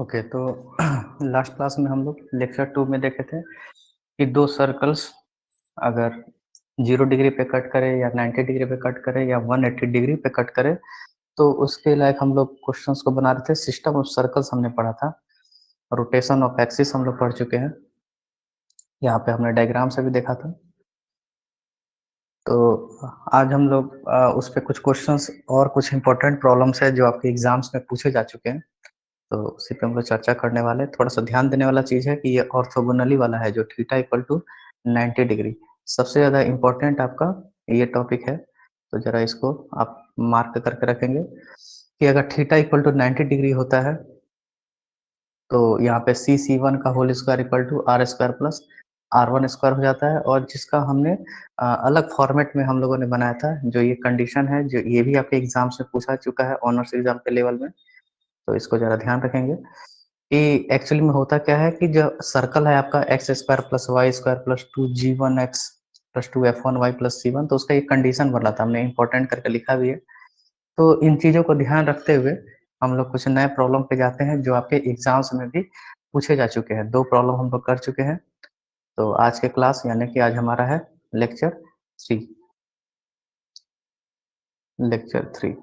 Okay तो last class में हम लोग लेक्चर 2 में देखे थे कि दो सर्कल्स अगर 0 डिग्री पे कट करे या 90 डिग्री पे कट करे या 180 डिग्री पे कट करे तो उसके लायक हम लोग क्वेश्चंस को बना रहे थे। सिस्टम ऑफ सर्कल्स हमने पढ़ा था, रोटेशन ऑफ एक्सिस हम लोग पढ़ चुके हैं, यहाँ पे हमने डायग्राम से भी देखा था। तो आज हम लोग उस पर कुछ क्वेश्चंस और कुछ इंपॉर्टेंट प्रॉब्लम्स है जो आपके एग्जाम्स में पूछे जा चुके हैं, तो उसी पे हम लोग चर्चा करने वाले हैं। थोड़ा सा ध्यान देने वाला चीज है कि ये ऑर्थोगोनली वाला है जो थीटा इक्वल टू 90 डिग्री, सबसे ज्यादा इम्पोर्टेंट आपका ये टॉपिक है। तो जरा इसको आप मार्क करके रखेंगे कि अगर थीटा इक्वल टू 90 डिग्री होता है तो यहाँ पे C1 का whole square equal to R square plus R1 square हो जाता है। और जिसका हमने अलग फॉर्मेट में हम लोगों ने बनाया था, जो ये कंडीशन है, जो ये भी आपके एग्जाम्स में पूछा चुका है ऑनर्स एग्जाम के लेवल में, तो इसको जरा ध्यान रखेंगे कि एक्चुअली में होता क्या है कि जो सर्कल है आपका x square plus Y square plus 2G1x plus 2F1y plus C1, तो उसका एक कंडीशन बना था, हमने इंपॉर्टेंट करके लिखा भी है। तो इन चीजों को ध्यान रखते हुए हम लोग कुछ नए प्रॉब्लम पे जाते हैं जो आपके एग्जाम्स में भी पूछे जा चुके हैं। दो प्रॉब्लम हम लोग कर चुके हैं। तो आज के क्लास यानी कि आज हमारा है लेक्चर 3। लेक्चर 3,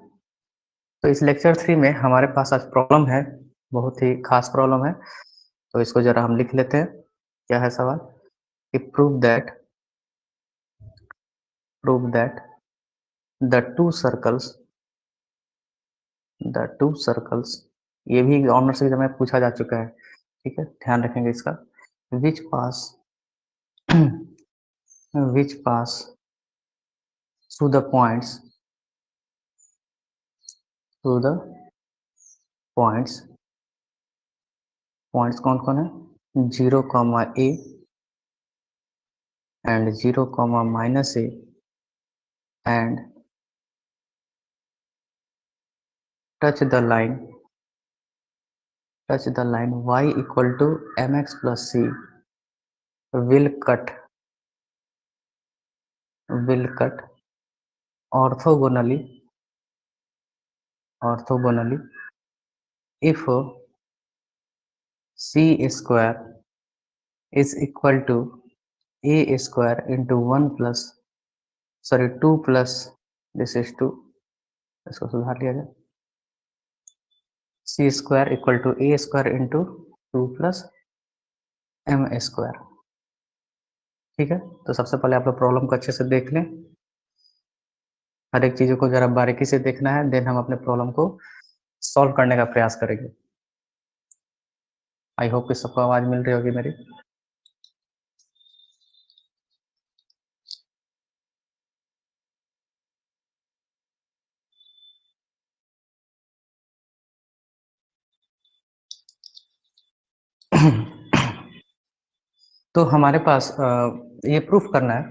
तो इस लेक्चर 3 में हमारे पास आज प्रॉब्लम है, बहुत ही खास प्रॉब्लम है। तो इसको जरा हम लिख लेते हैं। क्या है सवाल कि prove that the two circles, ये भी ऑनर्स एग्जाम में पूछा जा चुका है, ठीक है, ध्यान रखेंगे इसका। Which pass which pass through the points points कौन कौन है, 0, A and 0, A and touch the line y equal to mx plus c will cut orthogonally if c square is equal to a square into 2 plus this is 2, इसको सुधार लिया जाए, c square equal to a square into 2 plus m square। ठीक है, तो सबसे पहले आप लोग प्रॉब्लम को अच्छे से देख लें, हर एक चीजों को जरा बारीकी से देखना है, देन हम अपने प्रॉब्लम को सॉल्व करने का प्रयास करेंगे। आई होप कि सबको आवाज मिल रही होगी मेरी। तो हमारे पास ये प्रूफ करना है,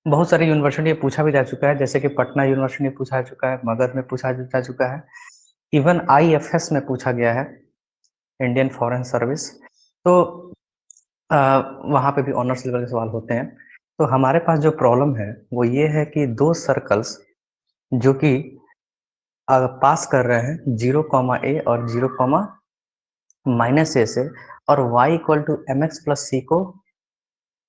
बहुत सारी यूनिवर्सिटी में पूछा भी जा चुका है, जैसे कि पटना यूनिवर्सिटी में पूछा जा चुका है, मगध में पूछा जा चुका है, इवन IFS में पूछा गया है, इंडियन फॉरेन सर्विस। तो वहां पे भी ऑनर्स लेवल के सवाल होते हैं। तो हमारे पास जो प्रॉब्लम है वो ये है कि दो सर्कल्स जो कि पास कर रहे हैं 0, A और 0, -A से, और y equal to mx plus c को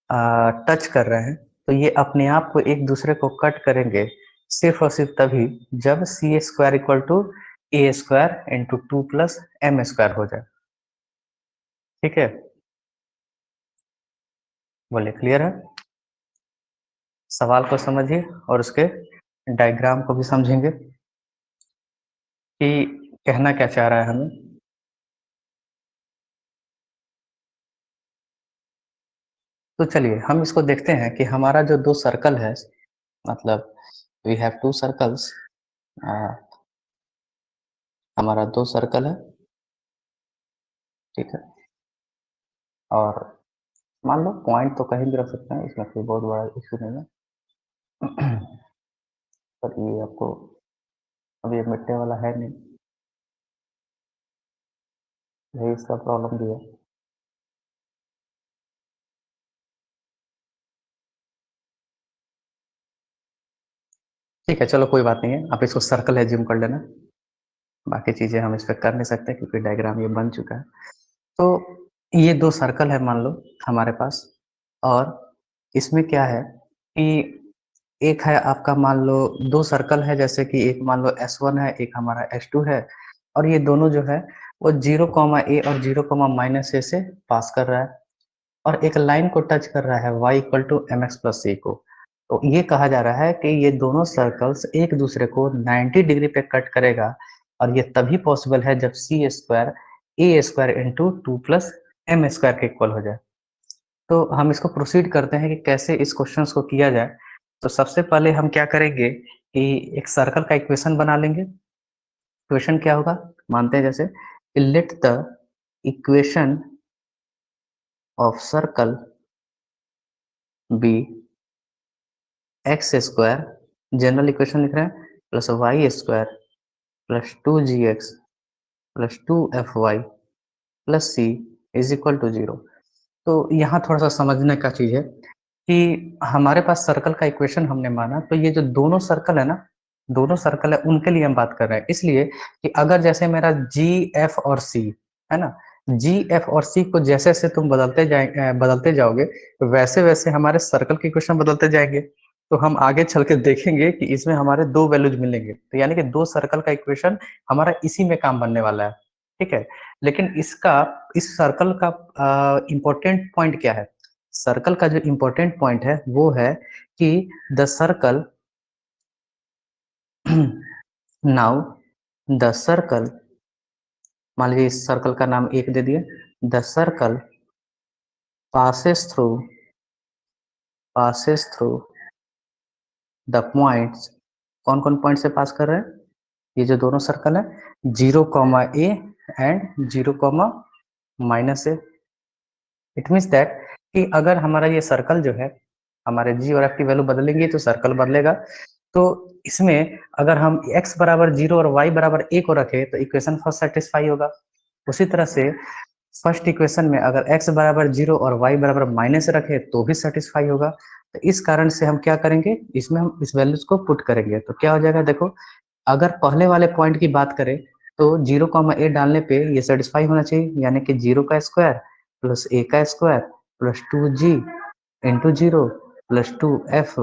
टच कर रहे हैं, तो ये अपने आप को एक दूसरे को कट करेंगे सिर्फ और सिर्फ तभी जब C square equal to A square into 2 plus M square हो जाए। ठीक है, बोलिए क्लियर है? सवाल को समझिए और उसके डायग्राम को भी समझेंगे कि कहना क्या चाह रहा है हमें। तो चलिए हम इसको देखते हैं कि हमारा जो दो सर्कल है, मतलब वी हैव टू सर्कल्स, हमारा दो सर्कल है, ठीक है, और मान लो पॉइंट तो कहीं भी रख सकते हैं, इसमें कोई बहुत बड़ा इशू नहीं है। पर ये आपको अभी ये मिटने वाला है नहीं, यही इसका प्रॉब्लम भी है। ठीक है, चलो कोई बात नहीं है, आप इसको सर्कल एज्यूम कर लेना। बाकी चीज़ें हम इस पे कर नहीं सकते क्योंकि डायग्राम ये बन चुका है। तो ये 2 सर्कल है मान लो हमारे पास, और इसमें क्या है कि एक है आपका, मान लो 2 सर्कल है, जैसे कि एक मान लो S1 है, एक हमारा S2 है, और ये दोनों जो है वो 0, a और 0, -a से पास कर रहा है और एक लाइन को टच कर रहा है y = mx + c को। तो ये कहा जा रहा है कि ये दोनों सर्कल्स एक दूसरे को 90 डिग्री पे कट करेगा, और ये तभी पॉसिबल है जब c square a square into 2 plus m square के इक्वल हो जाए। तो हम इसको प्रोसीड करते हैं कि कैसे इस क्वेश्चन को किया जाए। तो सबसे पहले हम क्या करेंगे कि एक सर्कल का इक्वेशन बना लेंगे। इक्वेशन क्या होगा, मानते हैं जैसे let the equation of circle be x square, general equation लिख रहे हैं, plus Y square plus 2gx plus 2fy plus c is equal to 0। तो यहाँ थोड़ा सा समझने का चीज है कि हमारे पास सर्कल का इक्वेशन हमने माना, तो ये जो दोनों सर्कल है ना, दोनों सर्कल है उनके लिए हम बात कर रहे हैं, इसलिए कि अगर जैसे मेरा जी एफ और सी है ना, जी एफ और सी को जैसे जैसे तुम बदलते जाओगे, वैसे वैसे हमारे सर्कल के इक्वेशन बदलते जाएंगे। तो हम आगे चल के देखेंगे कि इसमें हमारे 2 वैल्यूज मिलेंगे, तो यानी कि 2 सर्कल का इक्वेशन हमारा इसी में काम बनने वाला है। ठीक है, लेकिन इस सर्कल का इम्पोर्टेंट पॉइंट क्या है? सर्कल का जो इम्पोर्टेंट पॉइंट है वो है कि the circle now the circle, मान लीजिए इस सर्कल का नाम 1 दे दिए। The circle passes through the points, कौन कौन पॉइंट से पास कर रहे हैं? ये जो दोनों सर्कल है, 0, a and 0, -a। It means that कि अगर हमारा ये सर्कल जो है, हमारे जी और एफ की वैल्यू बदलेंगे तो सर्कल बदलेगा। तो इसमें अगर हम x बराबर 0 और y बराबर a को रखें तो इक्वेशन फर्स्ट सेटिस्फाई होगा। उसी तरह से फर्स्ट इक्वेशन में अगर x बराबर 0 और y बराबर माइनस रखे तो भी सेटिस्फाई होगा। तो इस कारण से हम क्या करेंगे, इसमें हम इस वैल्यूज को पुट करेंगे, तो क्या हो जाएगा देखो, अगर पहले वाले पॉइंट की बात करें तो 0, a डालने पे ये सेटिस्फाई होना चाहिए, यानी कि 0 का स्क्वायर प्लस a का square plus 2g into 0 plus 2f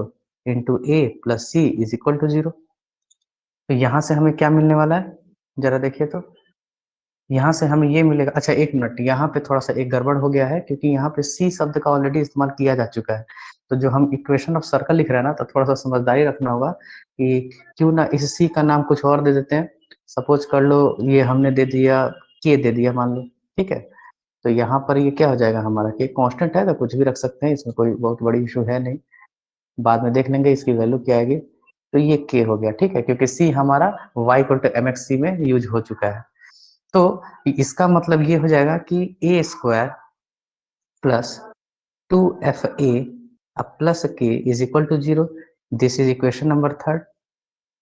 into a plus c is equal to 0। तो यहाँ से हमें क्या मिलने वाला है, जरा देखिए तो, यहाँ से हमें ये मिलेगा। अच्छा एक मिनट, यहाँ पे थोड़ा सा एक गड़बड़ हो गया है क्योंकि यहाँ पे सी शब्द का ऑलरेडी इस्तेमाल किया जा चुका है। तो जो हम इक्वेशन ऑफ सर्कल लिख रहे हैं ना, तो थोड़ा सा समझदारी रखना होगा कि क्यों ना इस सी का नाम कुछ और दे देते हैं। सपोज कर लो ये हमने दे दिया के दे दिया मान लो, ठीक है। तो यहाँ पर ये क्या हो जाएगा हमारा, के कांस्टेंट है तो कुछ भी रख सकते हैं, इसमें कोई बहुत बड़ी इशू है नहीं, बाद में देख लेंगे इसकी वैल्यू क्या आएगी। तो ये के हो गया, ठीक है, क्योंकि सी हमारा y = mx c में यूज हो चुका है। तो इसका मतलब ये हो जाएगा कि a square plus 2fa plus k is equal to 0। This is equation number third,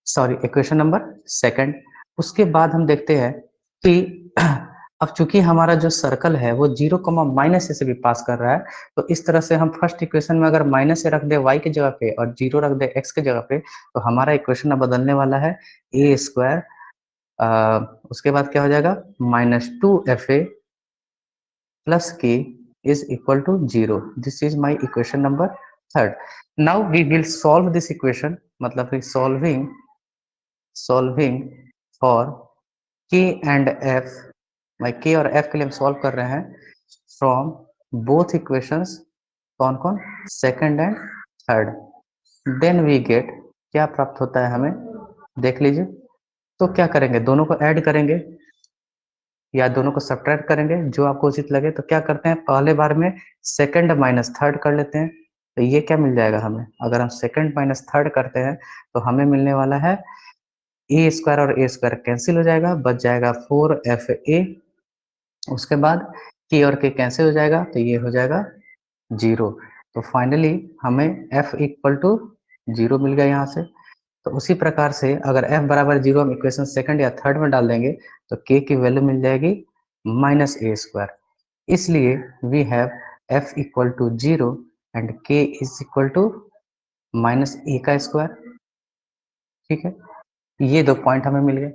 sorry equation number second. उसके बाद हम देखते हैं कि अब चूंकि हमारा जो सर्कल है वो 0, -a से भी पास कर रहा है, तो इस तरह से हम फर्स्ट इक्वेशन में अगर माइनस से रख दे y की जगह पे और 0 रख दे x की जगह पे, तो हमारा इक्वेशन अब बदलने वाला है a स्क्वायर, उसके बाद क्या हो जाएगा, -2fa plus k is equal to 0। This is my equation number third। Now we will solve this equation, मतलब कि solving for k and f, भाई k और f के लिए हम सॉल्व कर रहे हैं from both equations, कौन कौन, second and third. Then we get, क्या प्राप्त होता है हमें, देख लीजिए। तो क्या करेंगे, दोनों को ऐड करेंगे या दोनों को सब्ट्रैक्ट करेंगे, जो आपको उचित लगे। तो क्या करते हैं, पहले बार में सेकंड माइनस थर्ड कर लेते हैं। तो ये क्या मिल जाएगा हमें, अगर हम सेकंड माइनस थर्ड करते हैं तो हमें मिलने वाला है ए स्क्वायर और ए स्क्वायर कैंसिल हो जाएगा, बच जाएगा 4fa। उसके बाद के और के कैंसिल हो जाएगा तो ये हो जाएगा 0। तो फाइनली हमें f इक्वल टू 0 मिल गया यहाँ से। तो उसी प्रकार से अगर f बराबर 0 हम इक्वेशन सेकंड या थर्ड में डाल देंगे तो k की वैल्यू मिल जाएगी -a²। इसलिए we have f equal to 0 and k is equal to -a²। ठीक है, ये 2 पॉइंट हमें मिल गए।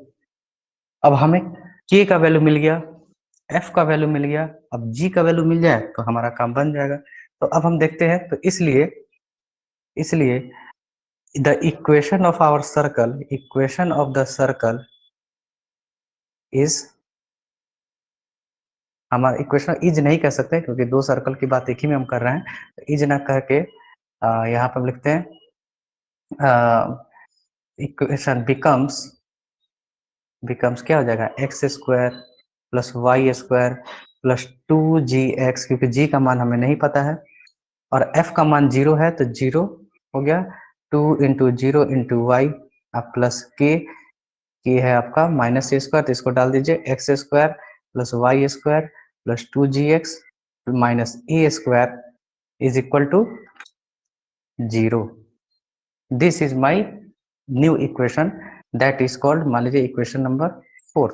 अब हमें k का वैल्यू मिल गया, f का वैल्यू मिल गया, अब g का वैल्यू मिल जाए तो हमारा काम बन जाएगा। तो अब हम देखते हैं, तो इसलिए इसलिए the equation of our circle, equation of the circle is, हमारा इक्वेशन इज नहीं कह सकते क्योंकि दो सर्कल की बात एक ही में हम कर रहे हैं, तो इज ना कह के यहाँ पर हम लिखते हैं इक्वेशन बिकम्स क्या हो जाएगा, x square plus Y square plus 2gx, क्योंकि g का मान हमें नहीं पता है और f का मान 0 है तो 0 हो गया, 2 इंटू 0 इंटू वाई, अब प्लस के है आपका माइनस ए स्क्वायर, तो इसको डाल दीजिए, x square plus Y square plus 2gx minus A square is equal to 0। This is my new equation that is called, मान लीजिए इक्वेशन नंबर 4।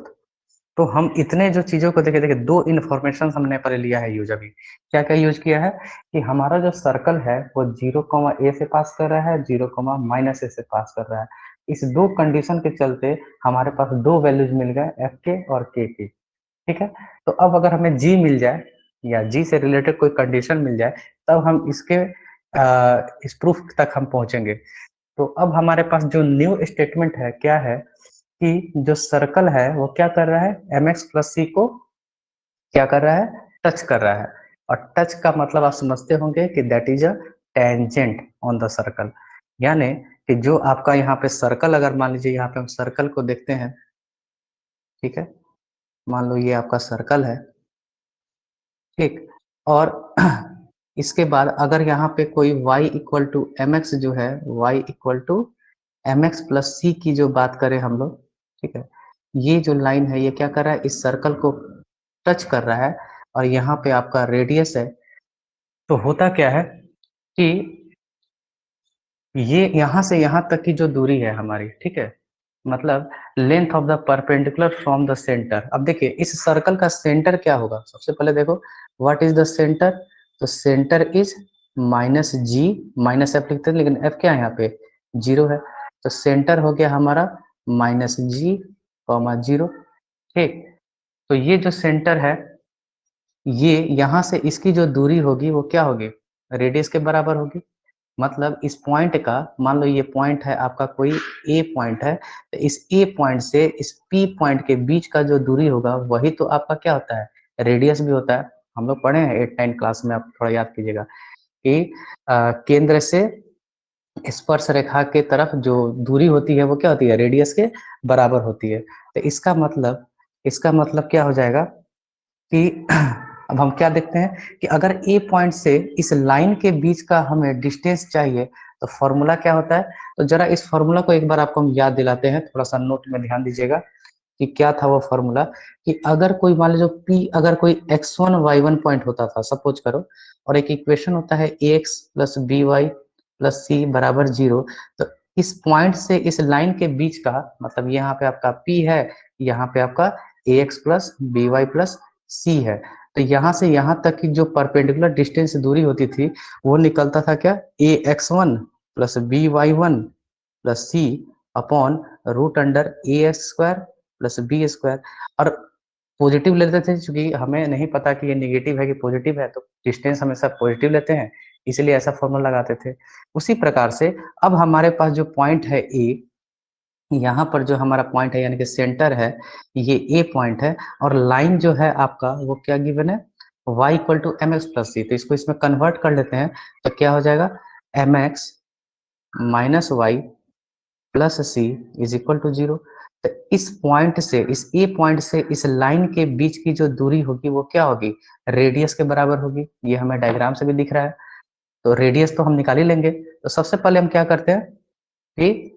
तो हम इतने जो चीजों को देखे, दो इन्फॉर्मेशन हमने पहले लिया है यूज, अभी क्या क्या यूज किया है कि हमारा जो सर्कल है वो 0, a से पास कर रहा है, 0, माइनस ए से पास कर रहा है। इस दो कंडीशन के चलते हमारे पास दो वैल्यूज मिल गए, एफ के और के, ठीक है। तो अब अगर हमें जी मिल जाए या जी से रिलेटेड कोई कंडीशन मिल जाए, तब हम इसके इस प्रूफ तक हम पहुंचेंगे। तो अब हमारे पास जो न्यू स्टेटमेंट है क्या है कि जो सर्कल है वो क्या कर रहा है, mx प्लस सी को क्या कर रहा है, टच कर रहा है। और टच का मतलब आप समझते होंगे कि that is a tangent on the circle, यानी कि जो आपका यहाँ पे सर्कल, अगर मान लीजिए यहाँ पे हम सर्कल को देखते हैं, ठीक है, मान लो ये आपका सर्कल है, ठीक, और इसके बाद अगर यहाँ पे कोई y equal to M X जो है, y equal to M X plus C की जो बात करें हम लोग, ठीक है, ये जो लाइन है ये क्या कर रहा है, इस सर्कल को टच कर रहा है और यहाँ पे आपका रेडियस है। तो होता क्या है कि ये यहाँ से यहाँ तक की जो दूरी है हमारी, ठीक है, मतलब length of the perpendicular from the centre. अब देखिए इस सर्कल का सेंटर क्या होगा, सबसे पहले देखो व्हाट इज द सेंटर, तो centre is minus g, minus f लिखते हैं लेकिन एफ क्या है यहाँ पे 0 है, तो सेंटर हो गया हमारा माइनस जी कॉमा 0, ठीक। तो ये जो सेंटर है, ये यहाँ से इसकी जो दूरी होगी वो क्या होगी, रेडियस के बराबर होगी। मतलब इस पॉइंट का, मान लो ये पॉइंट है आपका, कोई ए पॉइंट है, तो इस ए पॉइंट से इस पी पॉइंट के बीच का जो दूरी होगा वही तो आपका क्या होता है, रेडियस भी होता है। हम लोग पढ़े हैं 8-9 क्लास में, आप थोड़ा याद कीजिएगा कि केंद्र से स्पर्श रेखा के तरफ जो दूरी होती है वो क्या होती है, रेडियस के बराबर होती है। तो इसका मतलब क्या हो जाएगा कि अब हम क्या देखते हैं कि अगर ए पॉइंट से इस लाइन के बीच का हमें डिस्टेंस चाहिए तो फॉर्मूला क्या होता है, तो जरा इस फॉर्मूला को एक बार आपको हम याद दिलाते हैं, थोड़ा सा नोट में ध्यान दीजिएगा कि क्या था वो फॉर्मूला। कि अगर कोई मान लीजिए पी, अगर कोई x1 y1 पॉइंट होता था सपोज करो, और एक इक्वेशन होता है ax plus B Y plus C बराबर 0, तो इस पॉइंट से इस लाइन के बीच का मतलब यहाँ पे आपका p है, यहाँ पे आपका ax plus B Y plus C है, तो यहाँ से यहाँ तक की जो परपेंडिकुलर डिस्टेंस दूरी होती थी वो निकलता था क्या, ax1 plus B Y one plus C upon root under A X square plus B square. और पॉजिटिव लेते थे क्योंकि हमें नहीं पता कि ये नेगेटिव है कि पॉजिटिव है, तो डिस्टेंस हमेशा पॉजिटिव लेते हैं, इसीलिए ऐसा फॉर्मूला लगाते थे। उसी प्रकार से अब हमारे पास जो पॉइंट है ए, यहाँ पर जो हमारा पॉइंट है यानी कि सेंटर है, ये ए पॉइंट है, और लाइन जो है आपका वो क्या गिवन है, y equal to M X plus C, तो इसको इसमें कन्वर्ट कर लेते हैं तो क्या हो जाएगा, m x minus y plus c is equal to 0। तो इस पॉइंट से, इस ए पॉइंट से इस लाइन के बीच की जो दूरी होगी वो क्या होगी, रेडियस के बराबर होगी। ये हमें डायग्राम से भी दिख रहा है, तो रेडियस तो हम निकाल ही लेंगे। तो सबसे पहले हम क्या करते हैं कि,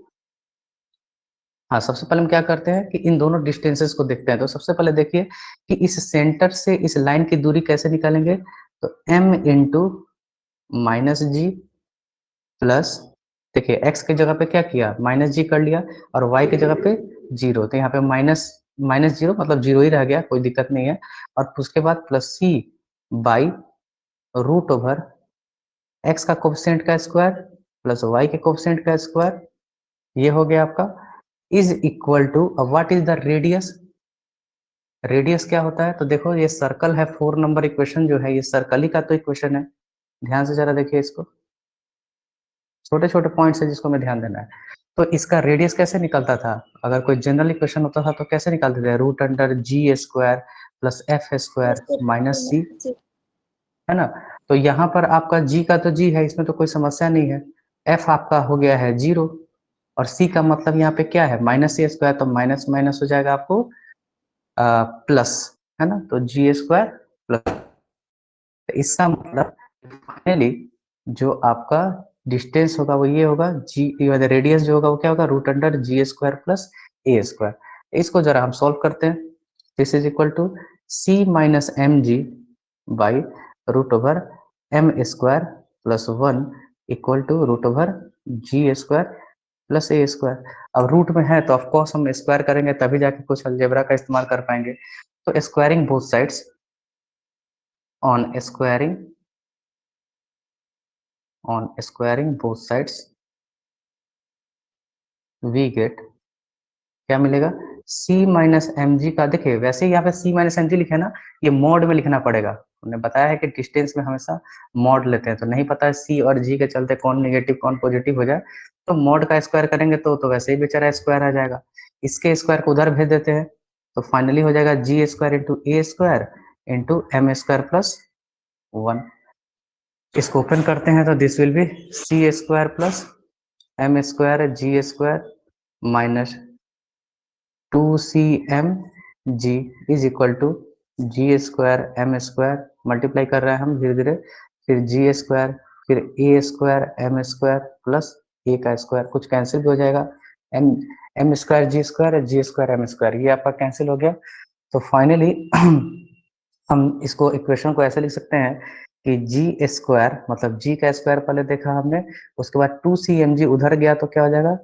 हाँ सबसे पहले हम क्या करते हैं कि इन दोनों डिस्टेंसेस को देखते हैं। तो सबसे पहले देखिए कि इस सेंटर से इस लाइन की दूरी कैसे निकालेंगे, तो m इंटू माइनस जी प्लस, देखिए x की जगह पे क्या किया, माइनस जी कर लिया, और y की जगह पे 0, तो यहाँ पे माइनस माइनस 0 मतलब 0 ही रह गया, कोई दिक्कत नहीं है। और उसके बाद plus c by root over x का कोफिशिएंट का स्क्वायर प्लस y के कोफिशिएंट का स्क्वायर, ये हो गया आपका, इज इक्वल टू, अब what is the radius, radius क्या होता है, तो देखो ये सर्कल है, 4 नंबर इक्वेशन जो है ये सर्कल ही का तो इक्वेशन है। ध्यान से जरा देखिए इसको, छोटे छोटे पॉइंट्स है जिसको हमें ध्यान देना है। तो इसका रेडियस कैसे निकलता था, अगर कोई जनरल इक्वेशन होता था तो कैसे निकालते थे, रूट अंडर जी square plus F square minus C, है ना। तो यहाँ पर आपका g का तो g है, इसमें तो कोई समस्या नहीं है। f आपका हो गया है 0 और c का मतलब यहाँ पे क्या है, माइनस सी स्क्वायर, तो माइनस माइनस हो जाएगा आपको प्लस, है ना, तो जी स्क्वायर प्लस। इसका मतलब फाइनली जो आपका डिस्टेंस होगा वो ये होगा, जी रेडियस जो होगा वो क्या होगा, रूट अंडर जी स्क्वायर प्लस ए स्क्वायर। इसको जरा हम सॉल्व करते हैं। This is equal to c minus m g by root over m square plus 1 equal to root over g square plus A square. अब रूट में है तो ऑफकोर्स हम स्क्वायर करेंगे तभी जाके कुछ अलजेब्रा का इस्तेमाल कर पाएंगे। तो squaring both sides, on squaring both sides we get क्या मिलेगा, c माइनस एम जी का, देखिए वैसे ही यहाँ पे c माइनस एम जी लिखे ना, ये मॉड में लिखना पड़ेगा। हमने बताया है कि डिस्टेंस में हमेशा मॉड लेते हैं, तो नहीं पता है c और g के चलते कौन नेगेटिव कौन पॉजिटिव हो जाए, तो मॉड का स्क्वायर करेंगे तो वैसे ही बेचारा स्क्वायर आ जाएगा। इसके स्क्वायर को उधर भेज देते हैं, तो फाइनली हो जाएगा G square into A square into M square plus 1। इसको ओपन करते हैं तो this will be C square plus M square G square minus 2cm g is equal to G square M square, multiply कर रहे हैं हम धीरे धीरे, फिर जी स्क्वायर, फिर ए स्क्वायर एम स्क्वायर प्लस ए का स्क्वायर, कुछ कैंसिल भी हो जाएगा, M M square G square M square, ये आपका कैंसिल हो गया। तो फाइनली हम इसको इक्वेशन को ऐसे लिख सकते हैं कि जी स्क्वायर मतलब जी का स्क्वायर पहले देखा हमने, उसके बाद 2cm g उधर गया तो क्या हो जाएगा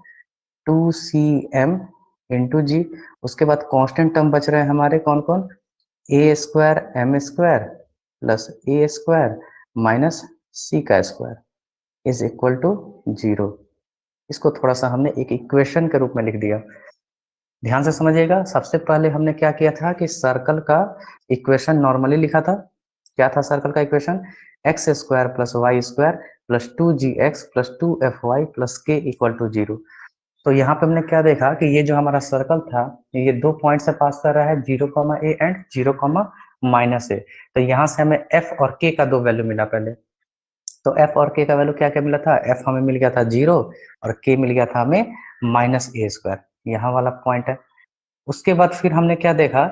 2cm इंटू जी, उसके बाद कांस्टेंट टर्म बच रहे हैं हमारे कौन कौन, ए स्क्वायर एम स्क्वायर प्लस ए स्क्वायर माइनस सी का स्क्वायर इज इक्वल टू 0। इसको थोड़ा सा हमने एक इक्वेशन के रूप में लिख दिया। ध्यान से समझिएगा, सबसे पहले हमने क्या किया था कि सर्कल का इक्वेशन नॉर्मली लिखा था। क्या था सर्कल का equation, x square plus Y square plus 2gx plus 2fy plus k equal to 0। तो यहाँ पे हमने क्या देखा कि ये जो हमारा सर्कल था ये 2 पॉइंट से पास कर रहा है, 0, a एंड 0, -a। तो यहाँ से हमें f और k का 2 वैल्यू मिला पहले। तो f और k का वैल्यू क्या क्या मिला था, f हमें मिल गया था 0 और k मिल गया था हमें -a स्क्वायर, यहाँ वाला पॉइंट है। उसके बाद फिर हमने क्या देखा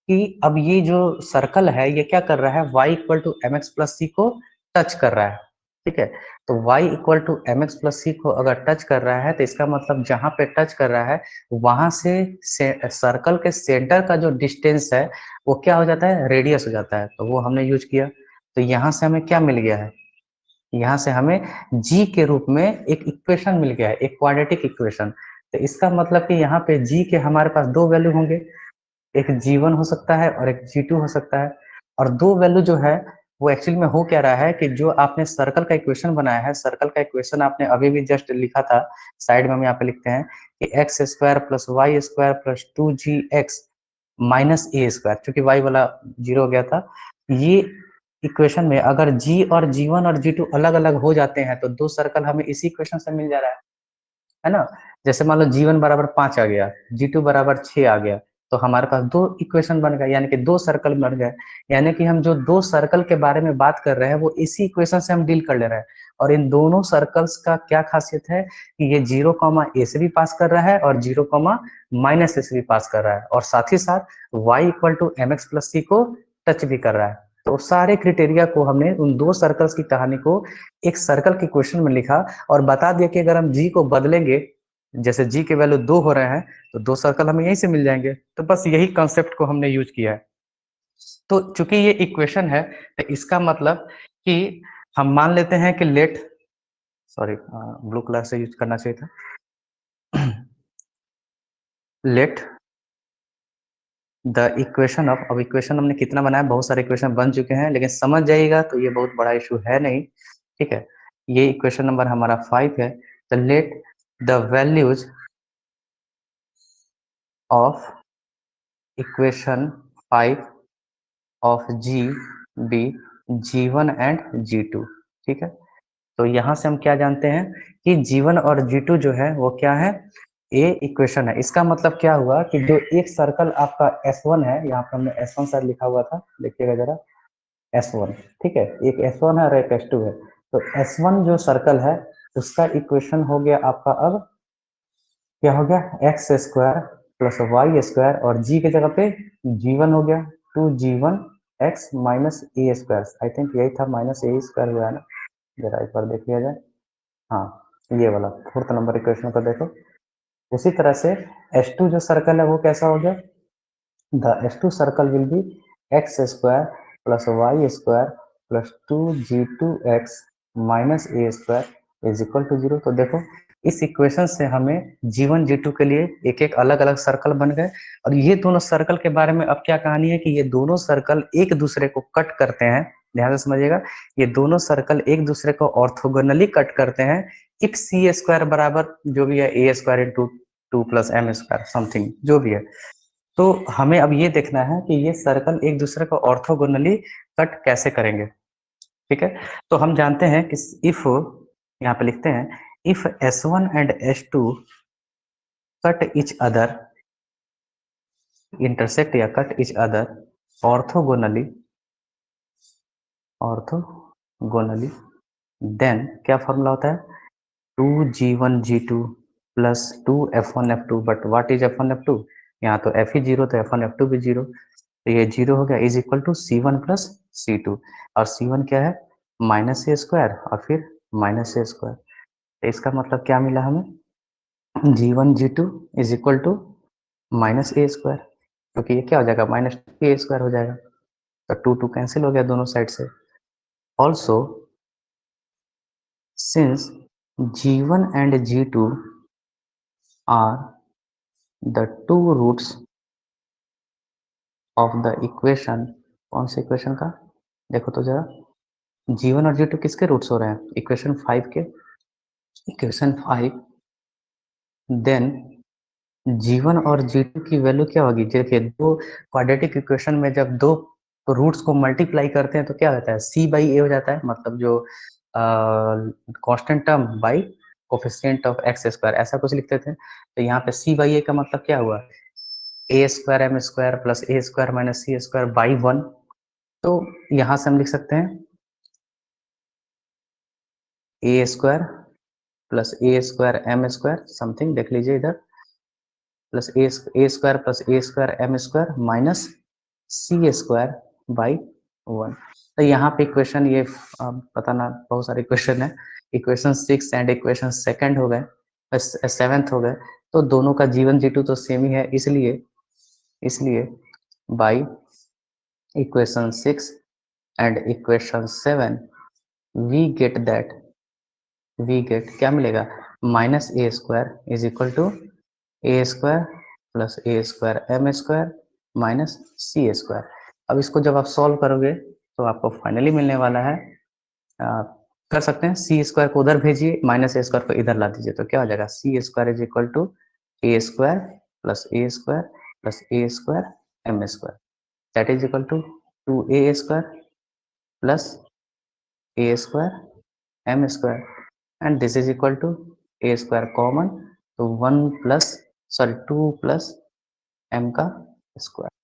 कि अब ये जो सर्कल है ये क्या कर रहा है, y equal to M X plus C को टच कर रहा है, ठीक है। तो y equal to M X plus C को अगर टच कर रहा है तो इसका मतलब जहां पे टच कर रहा है वहां से सर्कल के सेंटर का जो डिस्टेंस है वो क्या हो जाता है, रेडियस हो जाता है, तो वो हमने यूज किया। तो यहाँ से हमें क्या मिल गया है, यहाँ से हमें g के रूप में एक इक्वेशन मिल गया है, एक क्वाड्रेटिक इक्वेशन। तो इसका मतलब कि यहाँ पे g के हमारे पास 2 वैल्यू होंगे, एक G1 हो सकता है और एक G2 हो सकता है। और 2 वैल्यू जो है वो एक्चुअली में हो क्या रहा है कि जो आपने सर्कल का इक्वेशन बनाया है, सर्कल का इक्वेशन आपने अभी भी जस्ट लिखा था, साइड में हम यहाँ पे लिखते हैं कि X square plus Y square plus 2gx minus ए स्क्वायर, चूंकि वाई वाला 0 हो गया था। ये इक्वेशन में अगर g और G1 और G2 अलग अलग हो जाते हैं तो 2 सर्कल हमें इसी इक्वेशन से मिल जा रहा है ना। जैसे मान लो G1 बराबर 5 आ गया, G2 बराबर 6 आ गया, तो हमारे पास 2 इक्वेशन बन गए, यानी कि 2 सर्कल बन गए। यानी कि हम जो 2 सर्कल के बारे में बात कर रहे हैं वो इसी इक्वेशन से हम डील कर ले रहे हैं। और इन दोनों सर्कल्स का क्या खासियत है कि ये 0, a से भी पास कर रहा है और 0, -a से भी पास कर रहा है, और साथ ही साथ y equal to M X plus C को टच भी कर रहा है। तो सारे क्रिटेरिया को हमने उन 2 सर्कल्स की कहानी को एक सर्कल के क्वेश्चन में लिखा और बता दिया कि अगर हम जी को बदलेंगे, जैसे जी के वैल्यू 2 हो रहे हैं तो 2 सर्कल हमें यहीं से मिल जाएंगे। तो बस यही कॉन्सेप्ट को हमने यूज किया है। तो चूंकि ये इक्वेशन है तो इसका मतलब कि हम मान लेते हैं कि लेट, सॉरी ब्लू कलर से यूज करना चाहिए था, लेट द इक्वेशन ऑफ, अब इक्वेशन हमने कितना बनाया, बहुत सारे इक्वेशन बन चुके हैं, लेकिन समझ जाइएगा तो ये बहुत बड़ा इशू है नहीं, ठीक है। ये इक्वेशन नंबर हमारा 5 है। तो let the values of equation 5 of g be G1 and G2, ठीक है। तो यहाँ से हम क्या जानते हैं कि G1 और G2 जो है वो क्या है, ए इक्वेशन है। इसका मतलब क्या हुआ कि जो एक सर्कल आपका S1 है, यहाँ पर हमने S1 सर लिखा हुआ था, देखिएगा जरा, S1, ठीक है, एक S1 है और एक S2 है। तो S1 जो सर्कल है उसका इक्वेशन हो गया आपका, अब क्या हो गया, x square plus Y square, और जी की जगह पे G1 हो गया 2G1 x minus A square, I think यही था, माइनस ए स्क्वायर हुआ है ना, जरा एक बार देख लिया जाए। हाँ, ये वाला 4th नंबर इक्वेशन को देखो। उसी तरह से S2 जो सर्कल है वो कैसा हो गया, the S2 circle will be x square plus Y square plus 2G2x minus A square is equal to 0। तो देखो इस इक्वेशन से हमें G1 G2 के लिए एक एक अलग अलग सर्कल बन गए, और ये दोनों सर्कल के बारे में अब क्या कहानी है कि ये दोनों सर्कल एक दूसरे को कट करते हैं, ध्यान से समझिएगा, ये दोनों सर्कल एक दूसरे को ऑर्थोगोनली कट करते हैं इफ सी स्क्वायर बराबर जो भी है A square into 2 plus M square something जो भी है। तो हमें अब ये देखना है कि ये सर्कल एक दूसरे को ऑर्थोगोनली कट कैसे करेंगे, ठीक है। तो हम जानते हैं कि इफ, यहाँ पे लिखते हैं, if S1 and S2 cut each other, intersect या cut each other orthogonally, orthogonally, then क्या फॉर्मूला होता है, 2G1 G2 plus 2F1 F2, but what is F1 F2, यहाँ तो F ही 0 तो F1 F2 भी 0, तो ये 0 हो गया, is equal to C1 plus C2, और C1 क्या है, माइनस ए स्क्वायर और फिर माइनस ए स्क्वायर। तो इसका मतलब क्या मिला हमें, G1 G2 is equal to minus A square, क्योंकि ये क्या हो जाएगा, माइनस ए स्क्वायर हो जाएगा, तो 2 कैंसिल हो गया दोनों साइड से। Also since G1 and G2 are the two roots of the equation, कौन से इक्वेशन का, देखो तो जरा, G1 और G2 किसके रूट्स हो रहे हैं, इक्वेशन 5 के, इक्वेशन 5, देन G1 और G2 की वैल्यू क्या होगी, देखिए दो क्वाड्रेटिक इक्वेशन में जब दो रूट्स को मल्टीप्लाई करते हैं तो क्या होता है, C बाई ए हो जाता है, मतलब जो constant term by coefficient of x square, ऐसा कुछ लिखते थे। तो यहाँ पे C बाई ए का मतलब क्या हुआ, A square M square plus A square minus C square by 1। तो यहाँ से हम लिख सकते हैं A square plus A square M square something, देख लीजिए इधर, plus A square plus A square M square minus C square by 1। तो यहाँ पे इक्वेशन ये पता ना, बहुत सारे इक्वेशन है, इक्वेशन 6 एंड इक्वेशन सेकंड हो गए, 7th हो गए, तो दोनों का G1 G2 तो सेम ही है, इसलिए इसलिए by equation 6 and equation 7 we get that, we get क्या मिलेगा, minus A square is equal to A square plus A square M square minus C square. अब इसको जब आप सॉल्व करोगे तो आपको फाइनली मिलने वाला है, आ, कर सकते हैं, सी स्क्वायर को उधर भेजिए, माइनस ए स्क्वायर को इधर ला दीजिए, तो क्या हो जाएगा, C square is equal to A square plus A square plus A square M square, that is equal to 2a square plus A square M square, and this is equal to A square common, तो 2 plus M का square.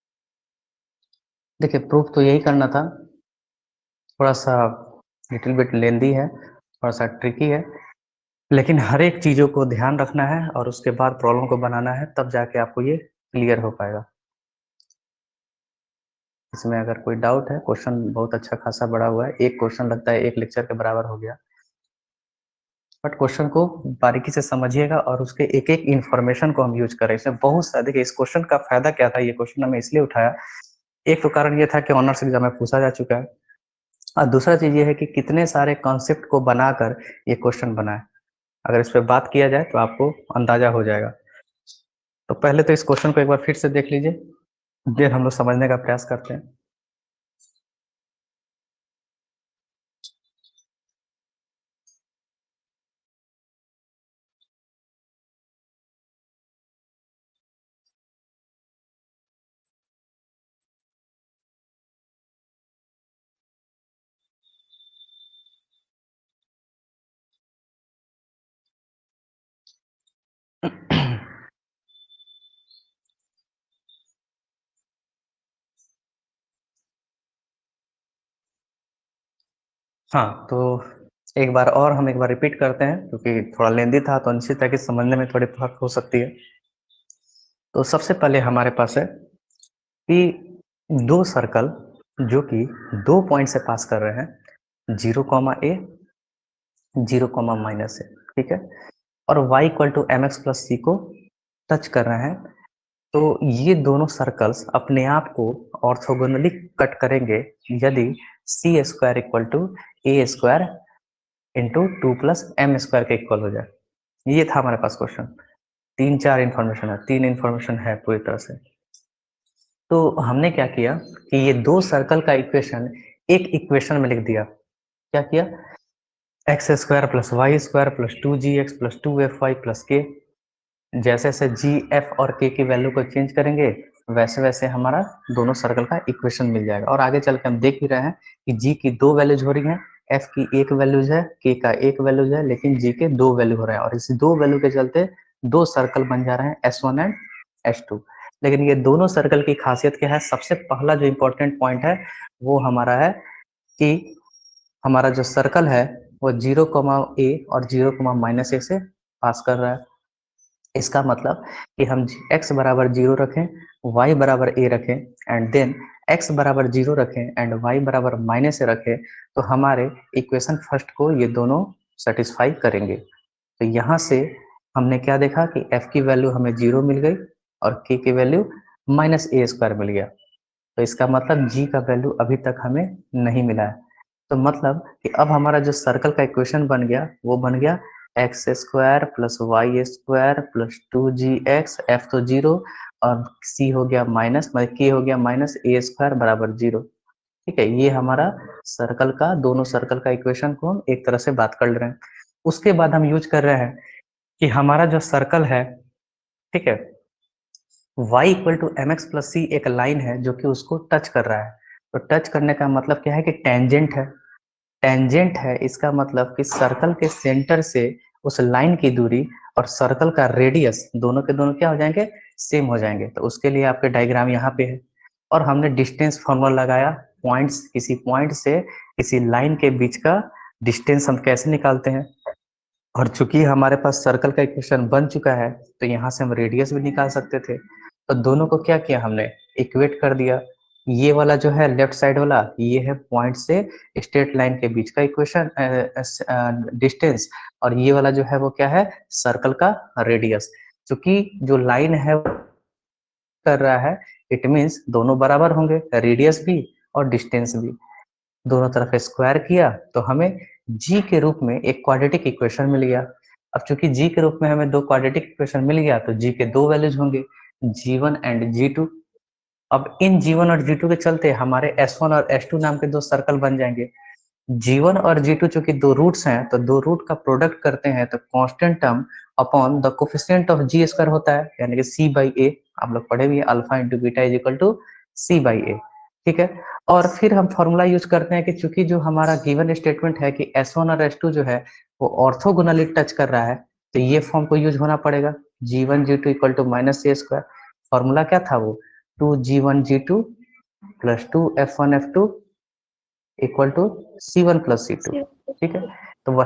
देखिए proof तो यही करना था, थोड़ा सा little bit लेंदी है, थोड़ा सा ट्रिकी है, लेकिन हर एक चीज़ों को ध्यान रखना है और उसके बाद प्रॉब्लम को बनाना है, तब जाके आपको ये क्लियर हो पाएगा। इसमें अगर कोई डाउट है, क्वेश्चन बहुत अच्छा खासा बड़ा हुआ है, एक क्वेश्चन लगता है एक लेक्चर के बराबर हो गया, बट क्वेश्चन को बारीकी से समझिएगा और उसके एक एक इन्फॉर्मेशन को हम यूज करें। इसमें बहुत सा, देखिए इस क्वेश्चन का फायदा क्या था, ये क्वेश्चन हमें इसलिए उठाया, एक तो कारण ये था कि ऑनर्स एग्जाम में पूछा जा चुका है, और दूसरा चीज ये है कि कितने सारे कॉन्सेप्ट को बनाकर ये क्वेश्चन बना है, अगर इस पर बात किया जाए तो आपको अंदाजा हो जाएगा। तो पहले तो इस क्वेश्चन को एक बार फिर से देख लीजिए, फिर हम लोग समझने का प्रयास करते हैं। हाँ, तो एक बार रिपीट करते हैं क्योंकि थोड़ा लेंदी था, तो निश्चित है कि समझने में थोड़ी फर्क हो सकती है। तो सबसे पहले हमारे पास है कि दो सर्कल जो कि 2 पॉइंट से पास कर रहे हैं, 0, A, 0, -A, ठीक है, और y equal to M X plus C को टच कर रहे हैं। तो ये दोनों सर्कल्स अपने आप को ऑर्थोगोनली कट करेंगे यदि C square equal to A square into 2 + m² के इक्वल हो जाए। ये था हमारे पास क्वेश्चन। 3 इन्फॉर्मेशन है पूरी तरह से। तो हमने क्या किया कि ये दो सर्कल का इक्वेशन एक इक्वेशन में लिख दिया। क्या किया? x² + y² + 2gx + 2fy + k। जैसे जैसे जी एफ और के की वैल्यू को चेंज करेंगे वैसे वैसे हमारा दोनों सर्कल का इक्वेशन मिल जाएगा। और आगे चल के हम देख भी रहे हैं कि जी की 2 वैल्यूज हो रही हैं, एफ की 1 वैल्यूज है, के का 1 वैल्यूज है, लेकिन जी के 2 वैल्यू हो रहे हैं और इसी 2 वैल्यू के चलते दो सर्कल बन जा रहे हैं S1 एंड S2। लेकिन ये दोनों सर्कल की खासियत क्या है? सबसे पहला जो इंपॉर्टेंट पॉइंट है वो हमारा है कि हमारा जो सर्कल है वो 0, A और 0, -A से पास कर रहा है। इसका मतलब कि हम x बराबर 0 रखें, y बराबर a रखें एंड देन x बराबर 0 रखें एंड y बराबर -a रखें, तो हमारे इक्वेशन फर्स्ट को ये दोनों सेटिस्फाई करेंगे। तो यहाँ से हमने क्या देखा कि f की वैल्यू हमें 0 मिल गई और k की वैल्यू -a² मिल गया। तो इसका मतलब g का वैल्यू अभी तक हमें नहीं मिला है। तो मतलब कि अब हमारा जो सर्कल का इक्वेशन बन गया वो बन गया x² + y² + 2gx, f तो 0 और c हो गया माइनस, मतलब k हो गया -a² बराबर 0। ठीक है, ये हमारा सर्कल का, दोनों सर्कल का इक्वेशन को हम एक तरह से बात कर ले रहे हैं। उसके बाद हम यूज कर रहे हैं कि हमारा जो सर्कल है, ठीक है, y equal to M X plus C एक लाइन है जो कि उसको टच कर रहा है। तो टच करने का मतलब क्या है कि टेंजेंट है। टेंजेंट है इसका मतलब कि सर्कल के सेंटर से उस लाइन की दूरी और सर्कल का रेडियस दोनों के दोनों क्या हो जाएंगे? सेम हो जाएंगे। तो उसके लिए आपके डायग्राम यहाँ पे है और हमने डिस्टेंस फॉर्मूला लगाया। पॉइंट्स, किसी पॉइंट से किसी लाइन के बीच का डिस्टेंस हम कैसे निकालते हैं, और चूंकि हमारे पास सर्कल का इक्वेशन बन चुका है तो यहाँ से हम रेडियस भी निकाल सकते थे। तो दोनों को क्या किया हमने? इक्वेट कर दिया। ये वाला जो है लेफ्ट साइड वाला, ये है पॉइंट से स्ट्रेट लाइन के बीच का इक्वेशन डिस्टेंस, और ये वाला जो है वो क्या है? सर्कल का रेडियस। क्योंकि जो लाइन है कर रहा है, इट मीन्स दोनों बराबर होंगे, रेडियस भी और डिस्टेंस भी। दोनों तरफ स्क्वायर किया तो हमें g के रूप में एक क्वाड्रेटिक इक्वेशन मिल गया। अब चूंकि g के रूप में हमें दो क्वाड्रेटिक इक्वेशन मिल गया तो g के दो वैल्यूज होंगे, g1 एंड g2। अब इन g1 और g2 के चलते हमारे s1 और s2 नाम के दो सर्कल बन जाएंगे। g1 और g2 चूंकि दो रूट्स हैं तो दो रूट का प्रोडक्ट करते हैं तो constant term upon the coefficient of g² होता है, यानी कि c/a। आप लोग पढ़े भी alpha into beta is equal to c/a। ठीक है, और फिर हम फॉर्मूला यूज करते हैं कि चूंकि जो हमारा गिवन स्टेटमेंट है कि S1 और S2 जो है वो ऑर्थोगोनली टच कर रहा है, तो ये फॉर्म को यूज होना पड़ेगा, g1 g2 equal to -a²। Formula क्या था वो? 2g1 g2 + 2f1 f2 equal to c1 + c2। ठीक है, तो वह,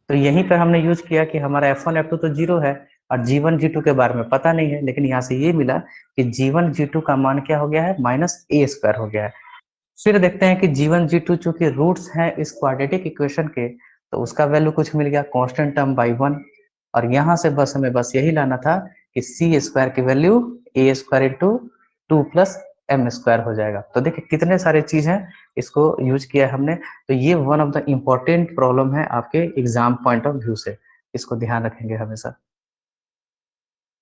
तो यहीं पर हमने यूज किया कि हमारा f1 f2 तो 0 है और g1 g2 के बारे में पता नहीं है, लेकिन यहाँ से ये मिला कि g1 g2 का मान क्या हो गया है? -a² हो गया है। फिर देखते हैं कि g1 g2 चूंकि रूट्स हैं इस क्वाड्रेटिक इक्वेशन के, तो उसका वैल्यू कुछ मिल गया, कांस्टेंट टर्म बाई 1। और यहाँ से बस हमें बस यही लाना था कि c² की वैल्यू a² इंटू 2 + m² हो जाएगा। तो देखिए कितने सारे चीज हैं, इसको यूज किया है हमने। तो ये one of the important problem है आपके एग्जाम पॉइंट ऑफ व्यू से, इसको ध्यान रखेंगे हमेशा।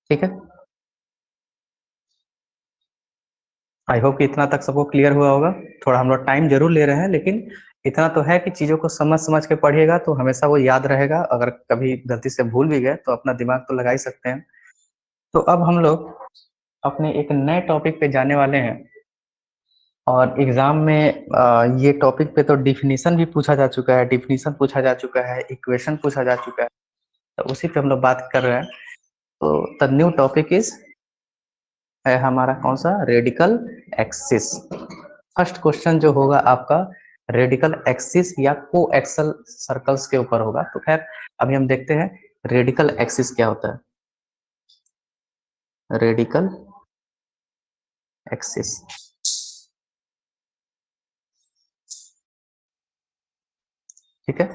ठीक है, आई होप कि इतना तक सबको क्लियर हुआ होगा। थोड़ा हम लोग टाइम जरूर ले रहे हैं, लेकिन इतना तो है कि चीजों को समझ समझ के पढ़िएगा तो हमेशा वो याद रहेगा। अगर कभी गलती से भूल भी गए तो अपना दिमाग तो लगा ही सकते हैं। तो अब हम लोग अपने एक नए टॉपिक पे जाने वाले हैं, और एग्जाम में ये टॉपिक पे तो डिफिनीशन भी पूछा जा चुका है, डिफिनीशन पूछा जा चुका है, इक्वेशन पूछा जा चुका है, तो उसी पे हम लोग बात कर रहे हैं। तो द न्यू टॉपिक इज है हमारा कौन सा? Radical axis. फर्स्ट क्वेश्चन जो होगा आपका, रेडिकल एक्सिस या को एक्सल सर्कल्स के ऊपर होगा। तो खैर अभी हम देखते हैं रेडिकल एक्सिस क्या होता है। रेडिकल एक्सिस, ठीक है।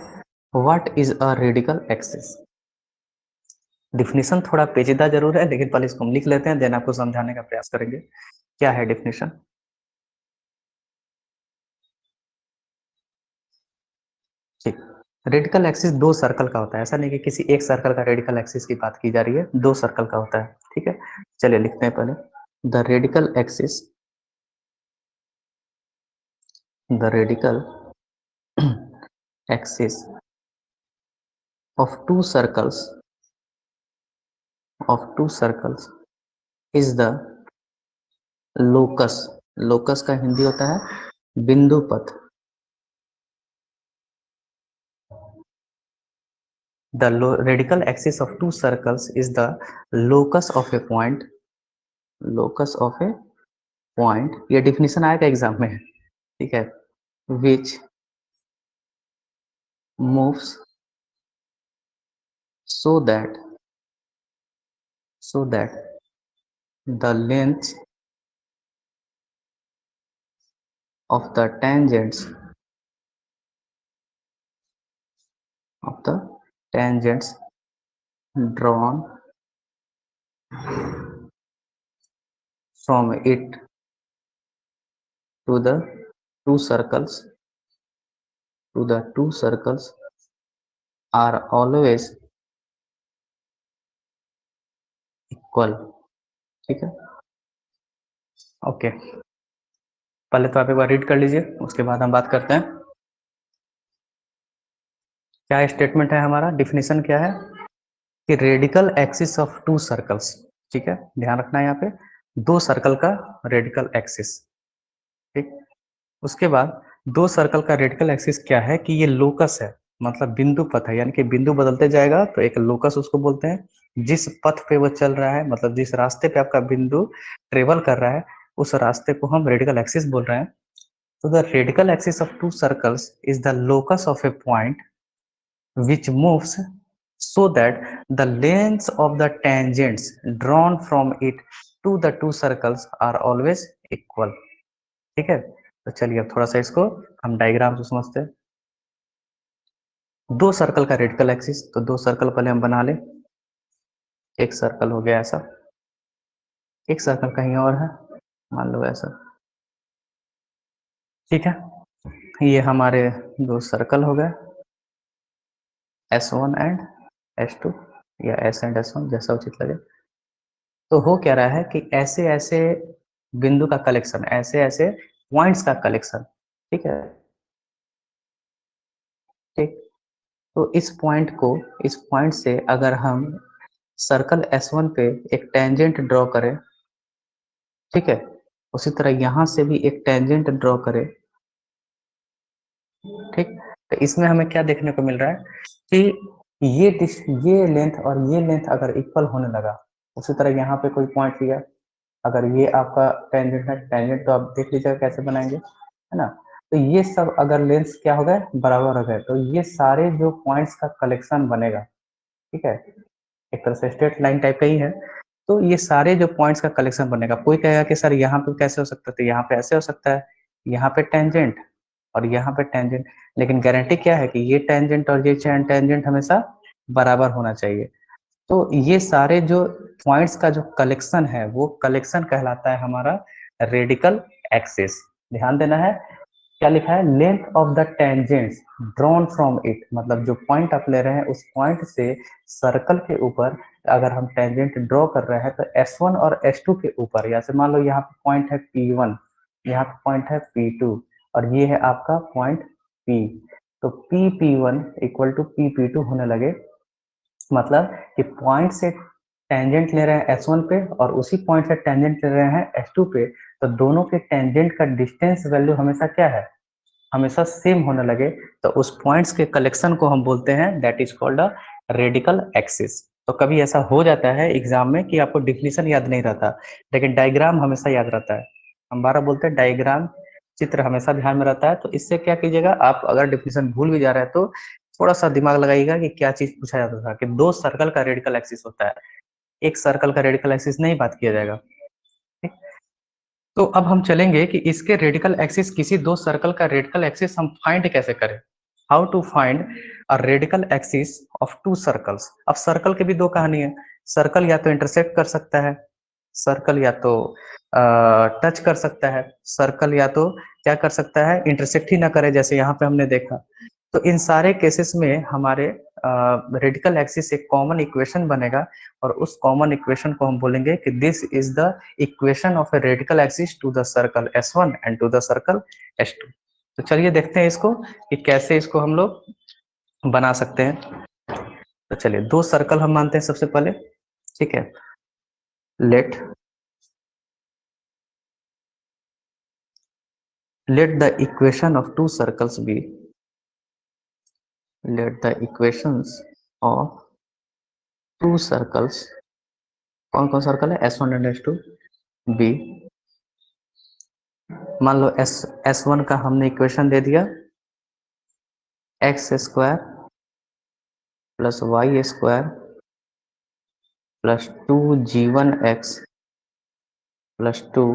What is a radical axis? Definition थोड़ा पेचीदा जरूर है, लेकिन पहले इसको हम लिख लेते हैं, देन आपको समझाने का प्रयास करेंगे। क्या है डिफिनेशन? ठीक, रेडिकल एक्सिस दो सर्कल का होता है। ऐसा नहीं कि किसी एक सर्कल का रेडिकल एक्सिस की बात की जा रही है, दो सर्कल का होता है, ठीक है। चलिए लिखते हैं पहले, the radical axis, the radical axis of two circles is the locus। Locus का हिंदी होता है बिंदु पथ। The radical axis of two circles is the locus of a point, locus of a point, ये डिफिनेशन आएगा एग्जाम में, ठीक है। which moves so that the length of the tangents drawn from it to the two circles are always equal, ठीक है। Okay, पहले तो आप एक बार रीड कर लीजिए, उसके बाद हम बात करते हैं। क्या स्टेटमेंट है हमारा? डिफिनेशन क्या है कि radical axis of two circles, ठीक है, ध्यान रखना है यहाँ पे दो सर्कल का रेडिकल एक्सिस, ठीक। उसके बाद दो सर्कल का रेडिकल एक्सिस क्या है कि ये लोकस है, मतलब बिंदु पथ है, यानी कि बिंदु बदलते जाएगा तो एक लोकस उसको बोलते हैं। जिस पथ पे वो चल रहा है, मतलब जिस रास्ते पे आपका बिंदु ट्रेवल कर रहा है, उस रास्ते को हम रेडिकल एक्सिस बोल रहे हैं। तो the radical axis of two circles is the locus of A point which moves so that the lengths of the tangents drawn from it to the two circles are always equal, ठीक है। तो चलिए अब थोड़ा सा इसको हम diagram से समझते हैं। दो सर्कल का रेडिकल एक्सिस, तो दो सर्कल पहले हम बना लें। एक सर्कल हो गया ऐसा, एक सर्कल कहीं और है, मान लो ऐसा, ठीक है। ये हमारे दो सर्कल हो गए, S1 एंड S2, या S एंड S1, जैसा उचित लगे। तो हो क्या रहा है कि ऐसे ऐसे बिंदु का कलेक्शन, ऐसे ऐसे पॉइंट्स का कलेक्शन, ठीक है, ठीक। तो इस पॉइंट से अगर हम सर्कल S1 पे एक टेंजेंट ड्रॉ करें, ठीक है, उसी तरह यहां से भी एक टेंजेंट ड्रॉ करें, ठीक। तो इसमें हमें क्या देखने को मिल रहा है कि ये लेंथ और ये लेंथ अगर इक्वल होने लगा, उसी तरह यहाँ पे कोई पॉइंट लिया, अगर ये आपका टेंजेंट है, टेंजेंट तो आप देख लीजिएगा कैसे बनाएंगे, है ना। तो ये सब अगर लेंथ क्या हो गए, बराबर हो गए, तो ये सारे जो पॉइंट्स का कलेक्शन बनेगा, ठीक है, एक तरह से स्ट्रेट लाइन टाइप का ही है। तो ये सारे जो पॉइंट्स का कलेक्शन बनेगा। कोई कहेगा कि सर यहाँ पे कैसे हो सकता है, तो यहाँ पे ऐसे हो सकता है, यहाँ पे टेंजेंट और यहाँ पे टेंजेंट, लेकिन गारंटी क्या है कि ये टेंजेंट और ये टेंजेंट हमेशा बराबर होना चाहिए। तो ये सारे जो पॉइंट्स का जो कलेक्शन है, वो कलेक्शन कहलाता है हमारा रेडिकल एक्सिस। ध्यान देना है, क्या लिखा है, length of the tangents drawn from it, मतलब जो पॉइंट आप ले रहे हैं उस पॉइंट से सर्कल के ऊपर अगर हम टेंजेंट ड्रॉ कर रहे हैं, तो S1 और S2 के ऊपर, या मान लो यहाँ पे पॉइंट है P1, यहाँ पे पॉइंट है P2, और ये है आपका पॉइंट P। तो PP1 इक्वल टू PP2 होने लगे, मतलब कि पॉइंट से टेंजेंट ले रहे हैं S1 पे और उसी पॉइंट से टेंजेंट ले रहे हैं S2 पे, तो दोनों के टेंजेंट का डिस्टेंस वैल्यू हमेशा क्या है, हमेशा सेम होने लगे, तो उस पॉइंट्स के कलेक्शन को हम बोलते हैं, that is called a radical axis. तो कभी ऐसा हो जाता है एग्जाम में कि आपको डिफिनेशन याद नहीं रहता, लेकिन डायग्राम हमेशा याद रहता है। हम बारह बोलते हैं डायग्राम चित्र हमेशा ध्यान में रहता है। तो इससे क्या कीजिएगा, आप अगर डेफिनेशन भूल भी जा रहे हैं तो थोड़ा सा दिमाग लगाइएगा कि क्या चीज पूछा जाता था, कि दो सर्कल का रेडिकल एक्सिस होता है, एक सर्कल का रेडिकल एक्सिस नहीं बात किया जाएगा। ठीक। तो अब हम चलेंगे कि इसके रेडिकल एक्सिस, किसी दो सर्कल का रेडिकल एक्सिस हम फाइंड कैसे करें। How to find a radical axis of two circles. अब सर्कल के भी दो कहानी है, सर्कल या तो इंटरसेक्ट कर सकता है, सर्कल या तो टच कर सकता है, सर्कल या तो क्या कर सकता है, इंटरसेक्ट ही ना करे, जैसे यहाँ पे हमने देखा। तो इन सारे केसेस में हमारे रेडिकल एक्सिस एक कॉमन इक्वेशन बनेगा, और उस कॉमन इक्वेशन को हम बोलेंगे कि this is the equation of a radical axis to the circle S1 and to the circle S2। तो चलिए देखते हैं इसको कि कैसे इसको हम लोग बना सकते हैं। तो चलिए दो सर्कल हम मानते हैं सबसे पहले। ठीक है, late the equation of two circles be, let the equations of two circles, कौन कौन सर्कल है, S1 एंड S2, बी, मान लो S1 का हमने इक्वेशन दे दिया x² plus y² plus 2g1x plus 2,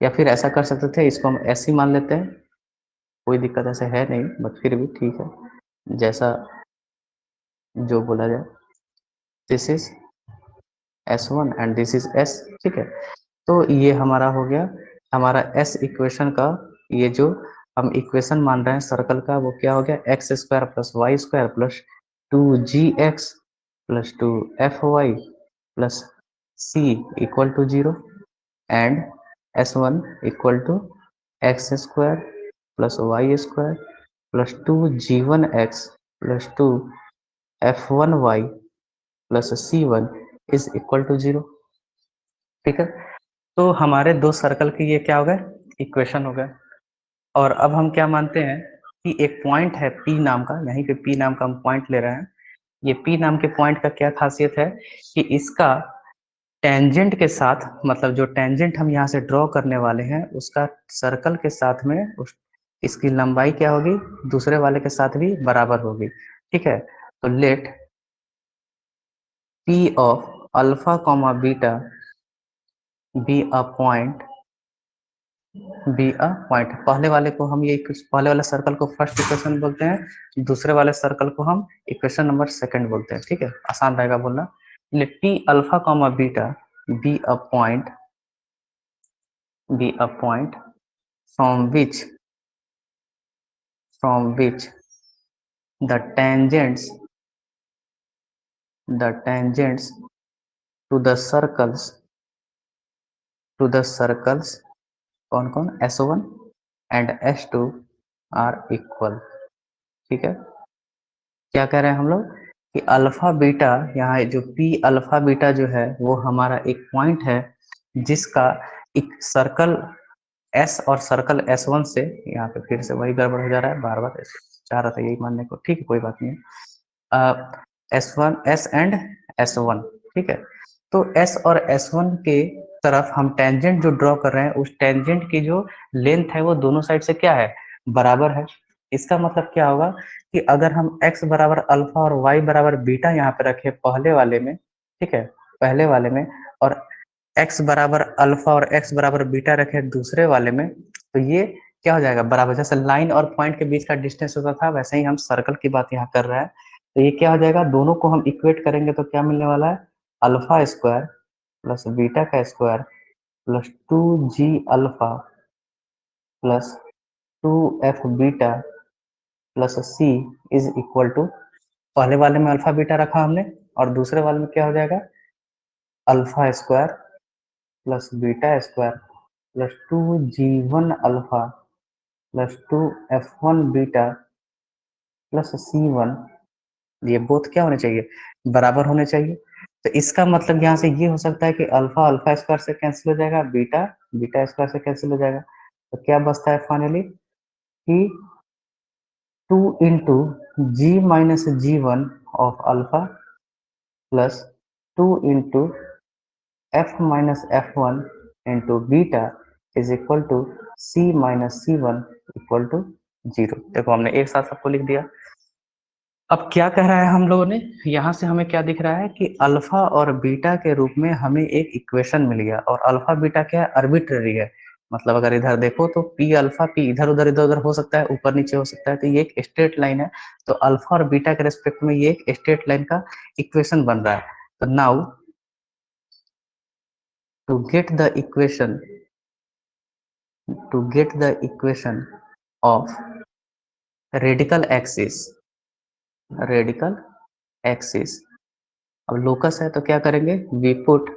या फिर ऐसा कर सकते थे, इसको हम ऐसे ही मान लेते हैं, कोई दिक्कत ऐसे है नहीं, बट फिर भी ठीक है, जैसा जो बोला जाए। This is S1 and this is S। ठीक है, तो ये हमारा हो गया, हमारा S इक्वेशन का, ये जो हम इक्वेशन मान रहे हैं सर्कल का, वो क्या हो गया, x² plus y² plus 2gx plus 2fy plus c equal to 0, and S1 equal to x² plus y² plus 2g1x plus 2f1y plus c1 is equal to 0। ठीक है, तो हमारे दो सर्कल की ये क्या हो गए, इक्वेशन हो गए। और अब हम क्या मानते हैं कि एक पॉइंट है P नाम का, यहीं पे P नाम का हम पॉइंट ले रहे हैं। ये P नाम के पॉइंट का क्या खासियत है कि इसका टेंजेंट के साथ, मतलब जो टेंजेंट हम यहाँ से ड्रॉ करने वाले हैं उसका सर्कल के साथ में इसकी लंबाई क्या होगी, दूसरे वाले के साथ भी बराबर होगी। ठीक है, तो let P of alpha comma beta be a point, पहले वाले को हम ये पहले वाले सर्कल को फर्स्ट इक्वेशन बोलते हैं, दूसरे वाले सर्कल को हम इक्वेशन नंबर सेकंड बोलते हैं। ठीक है, आसान रहेगा बोलना। Let T alpha comma beta be a point, from which the tangents to the circles कौन कौन, S1 and S2 are equal. ठीक है, क्या कह रहे हैं हम लोग कि अल्फा बीटा, यहाँ जो पी अल्फा बीटा जो है वो हमारा एक पॉइंट है जिसका एक सर्कल एस और सर्कल S1 से, यहाँ पे फिर से वही गड़बड़ हो जा रहा है, बार बार चाह रहा था यही मानने को, ठीक है कोई बात नहीं। S1 S एंड S1, ठीक है, तो S और S1 के तरफ हम टेंजेंट जो ड्रॉ कर रहे हैं, उस टेंजेंट की जो लेंथ है वो दोनों साइड से क्या है, बराबर है। इसका मतलब क्या होगा कि अगर हम x बराबर अल्फा और y बराबर बीटा यहाँ पे रखे पहले वाले में, ठीक है, पहले वाले में, और x बराबर अल्फा और x बराबर बीटा रखे दूसरे वाले में, तो ये क्या हो जाएगा, बराबर। जैसे लाइन और पॉइंट के बीच का डिस्टेंस होता था, वैसे ही हम सर्कल की बात यहाँ कर रहे हैं। तो ये क्या हो जाएगा, दोनों को हम इक्वेट करेंगे तो क्या मिलने वाला है, अल्फा स्क्वायर प्लस बीटा का square plus 2g alpha plus 2f beta plus c is equal to, पहले वाले में अल्फा बीटा रखा हमने और दूसरे वाले में क्या हो जाएगा, alpha square plus beta square plus 2g1 alpha plus 2f1 beta plus c1, ये बोथ क्या होने चाहिए, बराबर होने चाहिए। तो इसका मतलब यहाँ से ये हो सकता है कि अल्फा अल्फा स्क्वायर से कैंसिल हो जाएगा, बीटा बीटा स्क्वायर से कैंसिल हो जाएगा, तो क्या बचता है फाइनली कि 2 into g minus G1 of alpha plus 2 into f minus F1 into beta is equal to c minus c one equal to 0। देखो हमने एक साथ सबको लिख दिया। अब क्या कह रहा है हम लोगों ने, यहाँ से हमें क्या दिख रहा है कि अल्फा और बीटा के रूप में हमें एक इक्वेशन मिल गया, और अल्फा बीटा क्या है, आर्बिट्रेरी है। मतलब अगर इधर देखो तो पी अल्फा पी इधर उधर इधर उधर हो सकता है, ऊपर नीचे हो सकता है, तो ये एक स्ट्रेट लाइन है। तो अल्फा और बीटा के रेस्पेक्ट में ये एक स्ट्रेट लाइन का इक्वेशन बन रहा है। तो now to get the equation of radical axis. अब लोकस है तो क्या करेंगे, वी पुट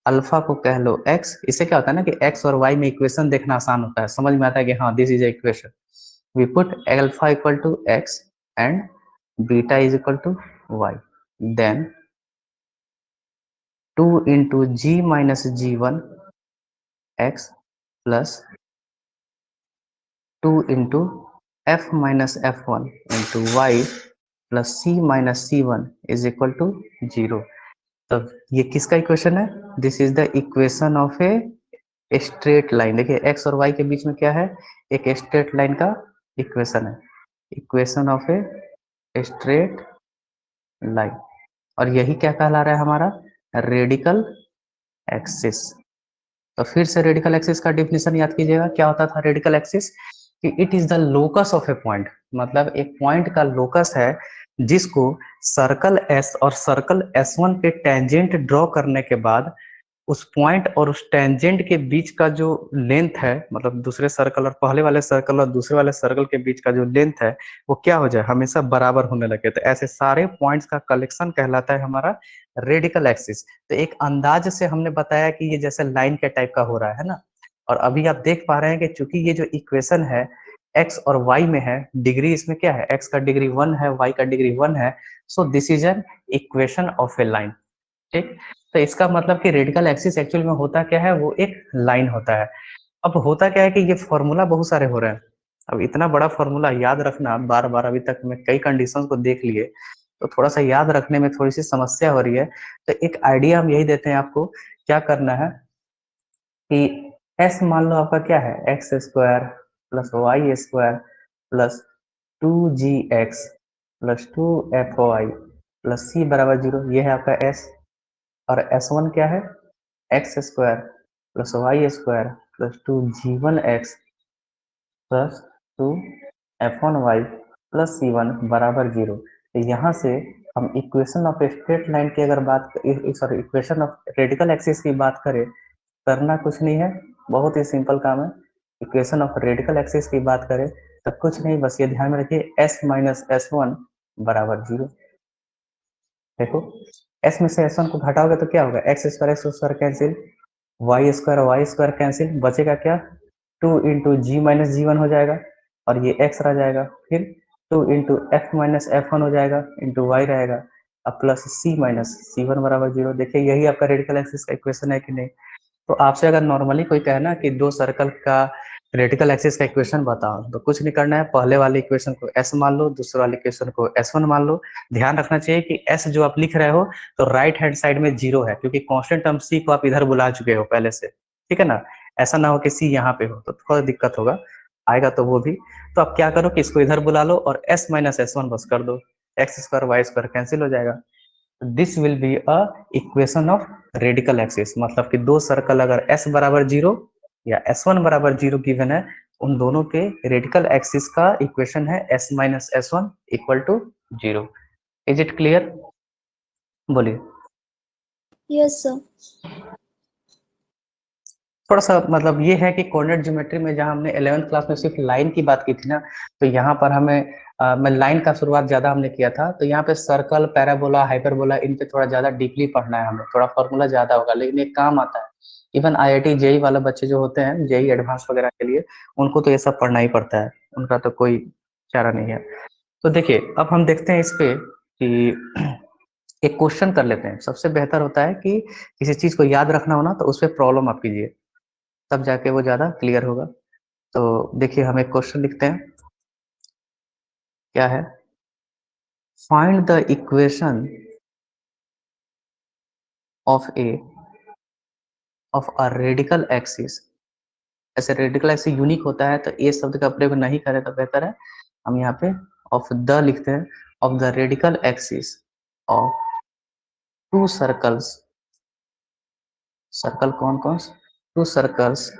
अल्फा को कह लो x। इससे क्या होता है ना कि x और y में इक्वेशन देखना आसान होता है, समझ में आता है कि हाँ this is equation. We put alpha equal to x and beta is equal to y, then 2 into g minus g one x plus 2 into f minus f one into y plus c minus c one is equal to 0। तब ये किसका equation है, this is the equation of a straight line. देखिए x और y के बीच में क्या है, एक स्ट्रेट लाइन का इक्वेशन है, equation of a straight line. और यही क्या कहला रहा है हमारा, रेडिकल एक्सिस। तो फिर से रेडिकल एक्सिस का डिफिनेशन याद कीजिएगा, क्या होता था रेडिकल एक्सिस, कि it is the locus of A point. मतलब एक पॉइंट का लोकस है जिसको सर्कल एस और सर्कल एस वन पे टेंजेंट ड्रॉ करने के बाद उस पॉइंट और उस टेंजेंट के बीच का जो लेंथ है, मतलब दूसरे सर्कल और पहले वाले सर्कल और दूसरे वाले सर्कल के बीच का जो लेंथ है वो क्या हो जाए, हमेशा बराबर होने लगे। तो ऐसे सारे पॉइंट्स का कलेक्शन कहलाता है हमारा रेडिकल एक्सिस। तो एक अंदाज से हमने बताया कि ये जैसे लाइन के टाइप का हो रहा है ना। और अभी आप देख पा रहे हैं कि चूंकि ये जो इक्वेशन है एक्स और वाई में है, डिग्री इसमें क्या है, एक्स का डिग्री 1 है, वाई का डिग्री 1 है। So this is an equation of A line. ठीक, तो इसका मतलब कि रेडिकल एक्सिस एक्चुअल में होता क्या है, वो एक लाइन होता है। अब होता क्या है कि ये फॉर्मूला बहुत सारे हो रहे हैं। अब इतना बड़ा फॉर्मूला याद रखना बार बार, अभी तक मैं कई कंडीशंस को देख लिए, तो थोड़ा सा याद रखने में थोड़ी सी समस्या हो रही है। तो एक आइडिया हम यही देते हैं आपको, क्या करना है कि एस मान लो आपका क्या है, x square plus Y square plus 2gx plus 2fy plus C बराबर 0, ये है आपका एस। और S1 क्या है, x square plus Y square plus 2g1x plus 2f1y plus c1 बराबर 0। तो यहाँ से हम इक्वेशन ऑफ स्ट्रेट लाइन की अगर बात, sorry equation of radical axis की बात करें, करना कुछ नहीं है, बहुत ही सिंपल काम है। इक्वेशन ऑफ रेडिकल एक्सिस की बात करें तो कुछ नहीं, बस ये ध्यान में रखिए s माइनस एस वन बराबर 0। देखो s में से s1 को घटाओगे तो क्या होगा, x square cancel, y square cancel, बचेगा क्या, 2 into g minus g one हो जाएगा, और ये x रह जाएगा, फिर 2 into f minus f one हो जाएगा, इंटू वाई रहेगा, अब plus c minus c one बराबर 0। देखिए यही आपका रेडिकल एक्सिस का इक्वेशन है कि नहीं। तो आपसे अगर नॉर्मली कोई कहना कि दो सर्कल का रेडिकल एक्सिस का इक्वेशन बताओ, तो कुछ नहीं करना है, पहले वाले इक्वेशन को s मान लो, दूसरे वाले इक्वेशन को s1 मान लो। ध्यान रखना चाहिए कि s जो आप लिख रहे हो तो राइट हैंड साइड में 0 है, क्योंकि कांस्टेंट टर्म c को आप इधर बुला चुके हो पहले से, ठीक है ना। ऐसा ना हो कि c यहाँ पे हो तो थोड़ा दिक्कत होगा, आएगा तो वो भी। तो आप क्या करो कि इसको इधर बुला लो और s माइनस एस वन बस कर दो, x square y square cancel हो जाएगा। This will be a equation of radical axis. मतलब कि दो सर्कल अगर s बराबर 0 या s1 बराबर 0 गिवन है, उन दोनों के रेडिकल एक्सिस का इक्वेशन है s minus S one equal to 0। Is it clear, बोलिए। Yes sir. थोड़ा सा मतलब ये है कि कोऑर्डिनेट ज्योमेट्री में जहां हमने 11th क्लास में सिर्फ लाइन की बात की थी ना, तो यहाँ पर हमें मैं लाइन का शुरुआत ज्यादा हमने किया था, तो यहाँ पे सर्कल, पैराबोला, हाइपरबोला, इन पे थोड़ा ज्यादा डीपली पढ़ना है हमें, थोड़ा फॉर्मूला ज्यादा होगा लेकिन एक काम आता है। इवन IIT जेई वाला बच्चे जो होते हैं, जेई एडवांस वगैरह के लिए, उनको तो ये सब पढ़ना ही पड़ता है, उनका तो कोई चारा नहीं है। तो देखिए अब हम देखते हैं इस पे कि एक क्वेश्चन कर लेते हैं। सबसे बेहतर होता है कि किसी चीज को याद रखना हो ना तो उस पर प्रॉब्लम आप कीजिए, तब जाके वो ज्यादा क्लियर होगा। तो देखिए हम एक क्वेश्चन लिखते हैं, क्या है, find the equation of a radical axis ऐसे रेडिकल ऐसे यूनिक होता है तो ए शब्द का प्रयोग नहीं करें तो बेहतर है। हम यहाँ पे ऑफ द लिखते हैं, of the radical axis of two circles. Circle कौन कौन? Two circles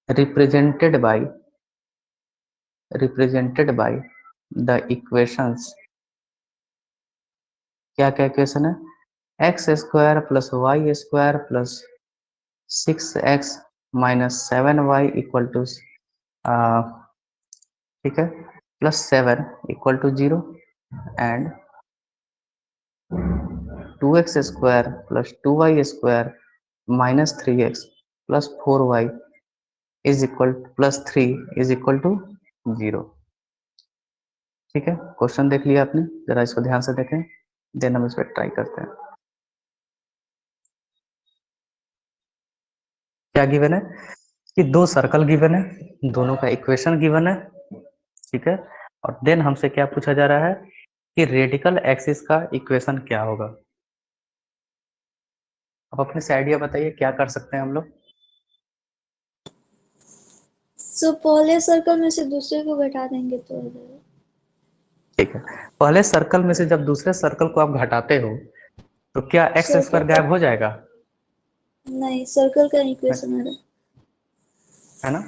represented by the equations. क्या क्या इक्वेशन है? X square plus Y square plus 6x minus 7y equal to, ठीक है, plus 7 equal to 0 and 2x square plus 2y square minus 3x plus 4y is equal plus 3 is equal to 0। ठीक है, question देख लिया आपने, जरा इसको ध्यान से देखें, देन हम इस पर ट्राई करते हैं। क्या गिवन है कि दो सर्कल गिवन है, दोनों का इक्वेशन गिवन है, ठीक है, और देन हमसे क्या पूछा जा रहा है कि रेडिकल एक्सिस का इक्वेशन क्या होगा। अब अपने से आइडिया बताइए क्या कर सकते हैं हम लोग। सो पहले सर्कल में से दूसरे को घटा देंगे तो हो जाएगा। ठीक है, पहले सर्कल में से जब दूसरे सर्कल को आप घटाते हो तो क्या एक्स स्क्वायर सर्कल गायब हो जाएगा? नहीं, सर्कल का इक्वेशन है ना।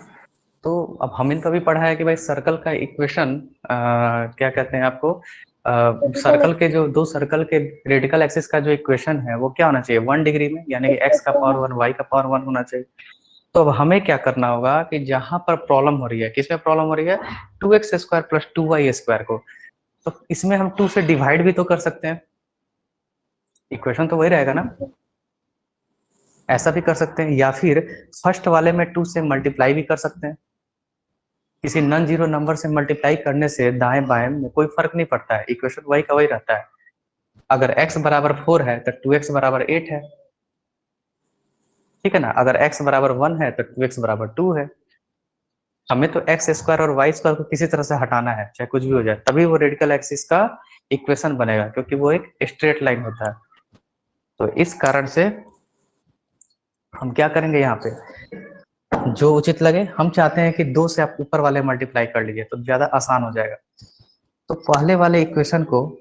तो अब हमने तो अभी पढ़ा है कि भाई सर्कल का इक्वेशन क्या कहते हैं आपको, सर्कल के जो दो सर्कल के रेडिकल एक्सिस का जो इक्वेशन है वो क्या होना चाहिए, 1 डिग्री में, यानी कि एक्स का पावर 1 वाई का पावर 1 होना चाहिए। तो अब हमें क्या करना होगा कि जहां पर प्रॉब्लम हो रही है, किसमें प्रॉब्लम हो रही है, 2x square plus 2y square को, तो इसमें हम 2 से डिवाइड भी तो कर सकते हैं, इक्वेशन तो वही रहेगा ना। ऐसा भी कर सकते हैं, या फिर फर्स्ट वाले में 2 से मल्टीप्लाई भी कर सकते हैं। किसी नॉन जीरो नंबर से मल्टीप्लाई करने से दाएं बाएं में कोई फर्क नहीं पड़ता है, इक्वेशन वही का वही रहता है। अगर x बराबर 4 है तो 2x बराबर 8 है, ठीक है ना। अगर x बराबर 1 है तो 2x बराबर 2 है। हमें तो एक्स स्क्वायर और वाई स्क्वायर को किसी तरह से हटाना है, चाहे कुछ भी हो जाए, तभी वो रेडिकल एक्सिस का इक्वेशन बनेगा, क्योंकि वो एक स्ट्रेट लाइन होता है। तो इस कारण से हम क्या करेंगे, यहाँ पे जो उचित लगे, हम चाहते हैं कि 2 से आप ऊपर वाले मल्टीप्लाई कर लीजिए तो ज्यादा आसान हो जाएगा। तो पहले वाले इक्वेशन को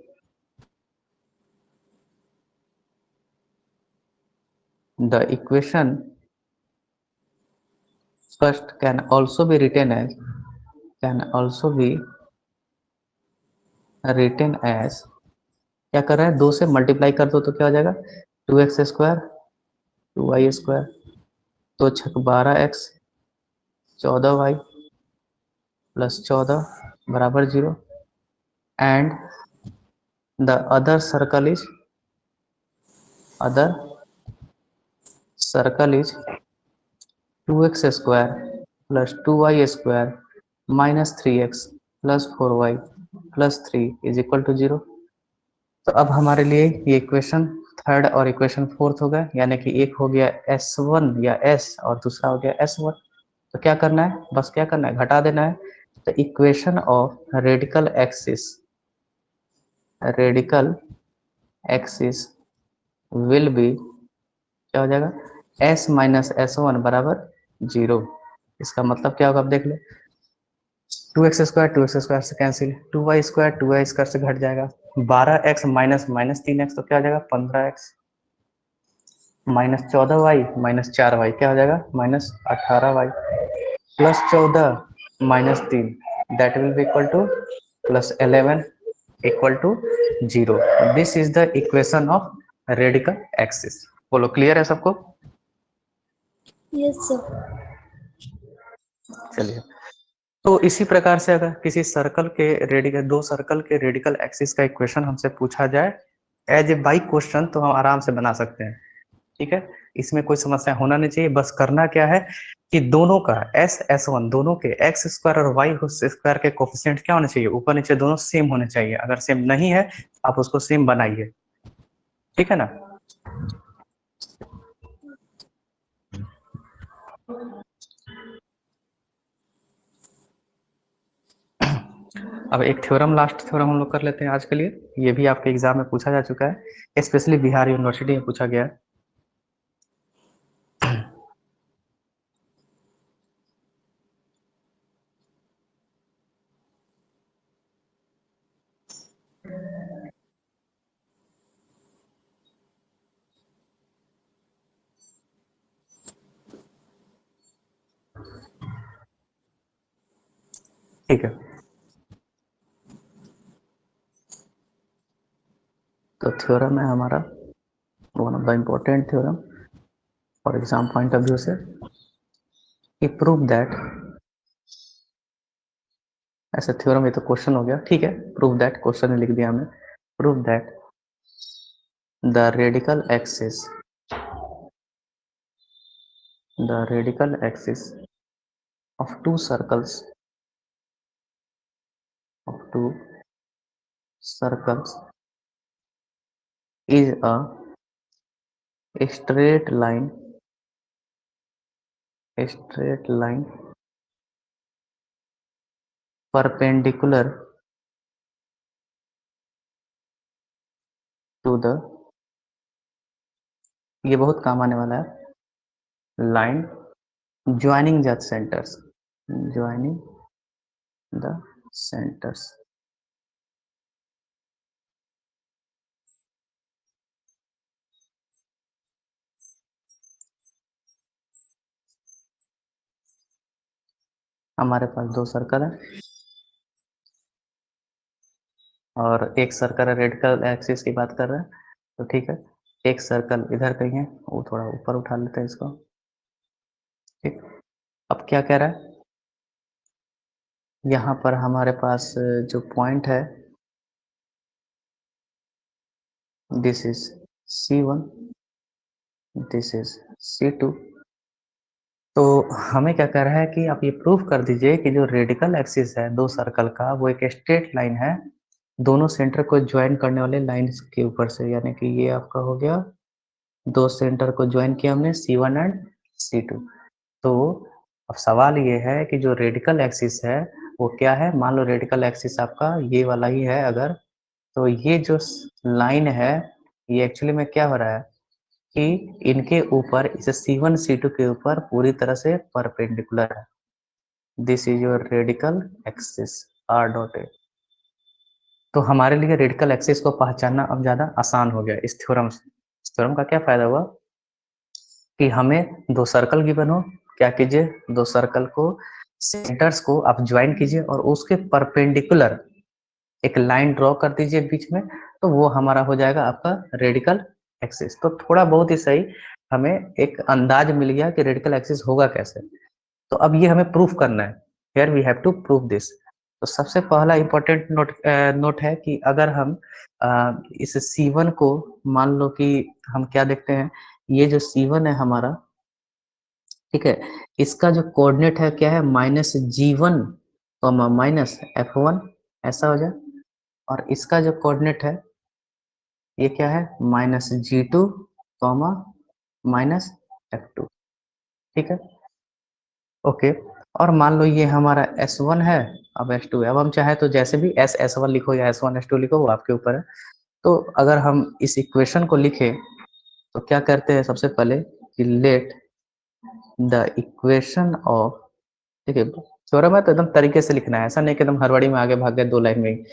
the equation first can also be written as क्या कर रहे हैं, 2 से मल्टीप्लाई कर दो तो क्या हो जाएगा, 2x स्क्वायर 2y स्क्वायर, तो 12x 14y प्लस 14 बराबर 0 and the other circle is 2x square plus 2y square minus 3x plus 4y plus 3 is equal to 0। तो अब हमारे लिए ये इक्वेशन थर्ड और इक्वेशन फोर्थ हो गया, यानी कि एक हो गया S1 या S और दूसरा हो गया S1। तो क्या करना है, बस क्या करना है, घटा देना है। तो equation of radical axis will be, क्या हो जाएगा, S माइनस S1 बराबर 0। इसका मतलब क्या होगा, आप देख लो, 2x स्क्वायर से कैंसिल, 2y स्क्वायर से घट जाएगा, 12x माइनस माइनस 3x तो क्या हो जाएगा, 15x minus 14y minus 4y क्या हो जाएगा, minus 18y plus 14 minus 3 that will be equal to plus 11 equal to 0। This is the equation of radical axis. बोलो क्लियर है सबको? Yes sir. चलिए, तो इसी प्रकार से अगर किसी सर्कल के रेडिकल, दो सर्कल के रेडिकल एक्सिस का इक्वेशन हमसे पूछा जाए एज ए बाई क्वेश्चन तो हम आराम से बना सकते हैं, ठीक है। इसमें कोई समस्या होना नहीं चाहिए, बस करना क्या है कि दोनों का S1 दोनों के एक्स स्क्वायर और वाई स्क्वायर के कोफिशिएंट क्या होने चाहिए, ऊपर नीचे दोनों सेम होने चाहिए। अगर सेम नहीं है आप उसको सेम बनाइए, ठीक है ना। अब एक थ्योरम, लास्ट थ्योरम हम लोग कर लेते हैं आज के लिए, ये भी आपके एग्जाम में पूछा जा चुका है, स्पेशली बिहार यूनिवर्सिटी में पूछा गया है। ठीक है, तो थ्योरम है हमारा one of the important theorem for exam point of view से, कि प्रूव दैट, ऐसा थ्योरम ये तो क्वेश्चन हो गया, ठीक है, प्रूव दैट क्वेश्चन लिख दिया हमने, prove that the radical axis of two circles is a straight line perpendicular to the, ये बहुत काम आने वाला है, लाइन ज्वाइनिंग द सेंटर्स, हमारे पास दो सर्कल है और एक सर्कल है, रेडिकल एक्सिस की बात कर रहे हैं, तो ठीक है, एक सर्कल इधर कहीं है, वो थोड़ा ऊपर उठा लेते हैं इसको, ठीक। अब क्या कह रहा है, यहाँ पर हमारे पास जो पॉइंट है, this is C1, this is C2, तो हमें क्या कर रहा है कि आप ये प्रूफ कर दीजिए कि जो रेडिकल एक्सिस है दो सर्कल का, वो एक स्ट्रेट लाइन है दोनों सेंटर को ज्वाइन करने वाले लाइंस के ऊपर से, यानी कि ये आपका हो गया, दो सेंटर को ज्वाइन किया हमने C1 एंड C2। तो अब सवाल ये है कि जो रेडिकल एक्सिस है वो क्या है, मान लो रेडिकल एक्सिस आपका ये वाला ही है अगर, तो ये जो लाइन है ये एक्चुअली में क्या हो रहा है कि इनके ऊपर, इस C1 C2 के ऊपर पूरी तरह से परपेंडिकुलर है, this is your radical axis R dot A. तो हमारे लिए रेडिकल एक्सिस को पहचानना अब ज्यादा आसान हो गया इस थ्योरम से। इस थ्योरम का क्या फायदा हुआ कि हमें दो सर्कल गिवन हो, क्या कीजिए, दो सर्कल को सेंटर्स को आप ज्वाइन कीजिए और उसके परपेंडिकुलर एक लाइन ड्रॉ कर दीजिए बीच में, तो वो हमारा हो जाएगा आपका रेडिकल एक्सिस। तो थोड़ा बहुत ही सही हमें एक अंदाज मिल गया कि रेडिकल एक्सिस होगा कैसे। तो अब ये हमें प्रूफ करना है, here we have to prove this. तो सबसे पहला इंपॉर्टेंट नोट है कि अगर हम इस C1 को, मान लो कि हम क्या देखते हैं, ये जो C1 है हमारा, ठीक है, इसका जो कोऑर्डिनेट है क्या है, -G1 -F1, ऐसा हो जाए, और इसका जो कोऑर्डिनेट है ये क्या है, -G2 -F2, ठीक है, ओके। और मान लो ये हमारा S1 है, अब S2 है, अब हम चाहे तो जैसे भी S1 लिखो या S1 S2 लिखो, वो आपके ऊपर है। तो अगर हम इस इक्वेशन को लिखें तो क्या करते हैं, सबसे पहले कि लेट द इक्वेशन ऑफ, ठीक है, थ्योरम है तो एकदम तरीके से लिखना है, ऐसा नहीं कि एकदम हड़बड़ी में आगे भाग गए दो लाइन में।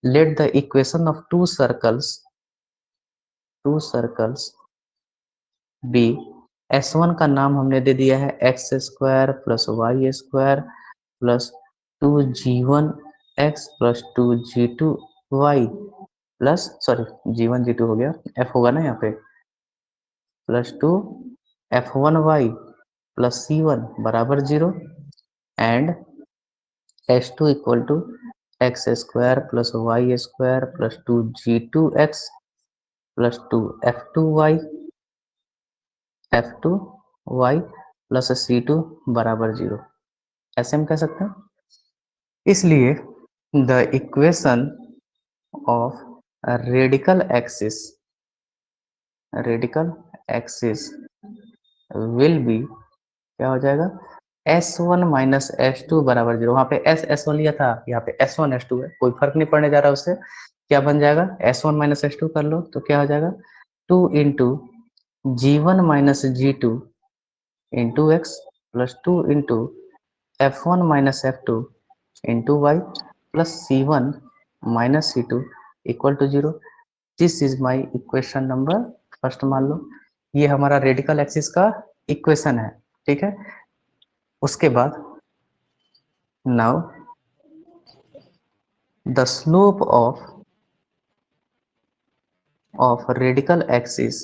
Let the equation of two circles be, S1 का नाम हमने दे दिया है x² + y² plus 2g1x plus 2g2y plus, sorry g1 g2 हो गया, f होगा ना यहाँ पे, प्लस 2f1y प्लस c1 बराबर 0 and s2 equal to x² plus y² plus 2g2x plus 2f2y plus c2 बराबर 0, ऐसे हम कह सकते हैं। इसलिए the equation of radical axis will be, क्या हो जाएगा, S1 माइनस S2 बराबर 0, वहां पे S1 लिया था, यहाँ पे S1 S2 है, कोई फर्क नहीं पड़ने जा रहा उससे, क्या बन जाएगा, S1 माइनस S2 कर लो तो क्या हो जाएगा, 2 into G1 minus G2 into x plus 2 into F1 minus F2 into y plus C1 minus C2 equal to 0। This is my equation number first, मान लो ये हमारा रेडिकल एक्सिस का इक्वेशन है, ठीक है। उसके बाद now the slope of radical axis.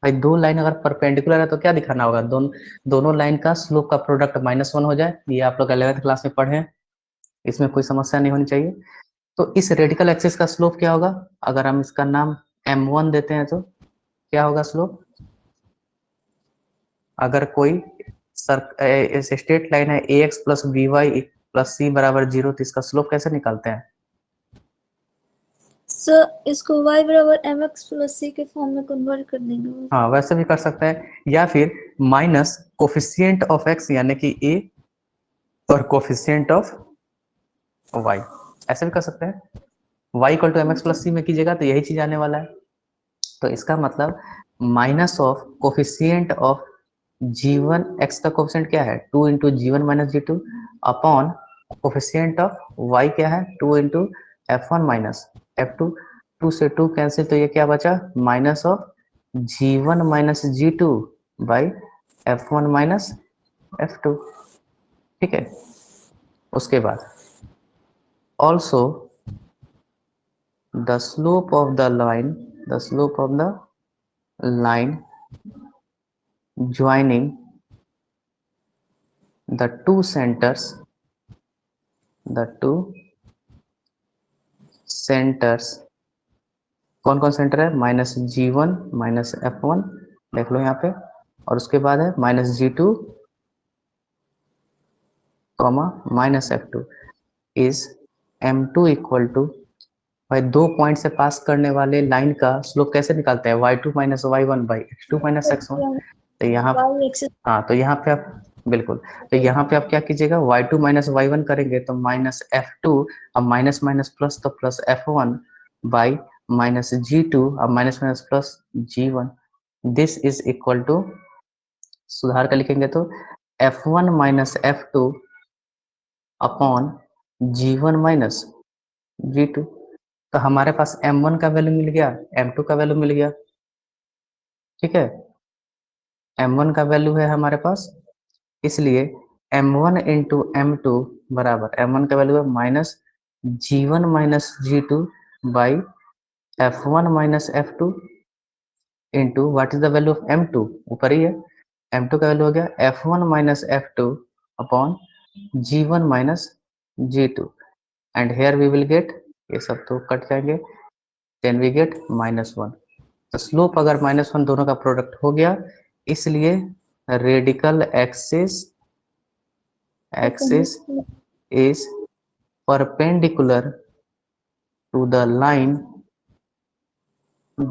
भाई दो लाइन अगर परपेंडिकुलर है तो क्या दिखाना होगा, दोनों लाइन का स्लोप का प्रोडक्ट -1 हो जाए। ये आप लोग 11th क्लास में पढ़े हैं, इसमें कोई समस्या नहीं होनी चाहिए। तो इस रेडिकल एक्सिस का स्लोप क्या होगा, अगर हम इसका नाम m1 देते हैं तो क्या होगा स्लोप। अगर कोई स्ट्रेट लाइन है ax plus by plus c बराबर 0, तो इसका स्लोप कैसे निकालते हैं। सर इसको y बराबर mx प्लस c के फॉर्म में कन्वर्ट कर देंगे। हाँ वैसे भी कर सकते हैं, या फिर माइनस कोफिशिएंट ऑफ x यानी कि a और कोफिशिएंट ऑफ y, ऐसे भी कर सकते हैं। y equal to mx plus c में कीजिएगा तो यही चीज आने वाला है। तो इसका मतलब minus of coefficient of g1, x का कोफिशिएंट क्या है 2 into G1 minus G2 upon coefficient of y क्या है 2 इंटू f1 माइनस f2। 2 से 2 कैंसिल, तो ये क्या बचा minus of g1 minus G2 by f1 minus f2। ठीक है, उसके बाद also the slope of the line joining the two centers कौन कौन सेंटर है -g1 माइनस f1 देख लो यहाँ पे, और उसके बाद है -g2 minus f2 is m2 equal to, भाई दो पॉइंट से पास करने वाले लाइन का स्लोप कैसे निकालते हैं y2 minus y1 by x2 minus x1। तो यहाँ y एक्सिस हाँ, तो यहाँ पे आप बिल्कुल, तो यहाँ पे आप क्या कीजिएगा y2 माइनस y1 करेंगे तो माइनस f2, अब माइनस माइनस प्लस तो plus f1 by minus g2, अब minus minus plus g1। This is equal to, सुधार कर लिखेंगे तो f1 minus f2 upon g1 minus g2। तो हमारे पास m1 का वैल्यू मिल गया, m2 का वैल्यू मिल गया। ठीक है, m1 का वैल्यू है हमारे पास, इसलिए m1 इंटू m2 बराबर m1 का वैल्यू है minus g1 minus g2 by f1 minus f2 into what is the value of m2, ऊपर ही है, m2 का वैल्यू हो गया f1 minus f2 upon g1 minus g2 and here we will get, ये सब तो कट जाएंगे, देन वी गेट -1। तो स्लोप अगर -1 दोनों का प्रोडक्ट हो गया, इसलिए radical axis is perpendicular to the line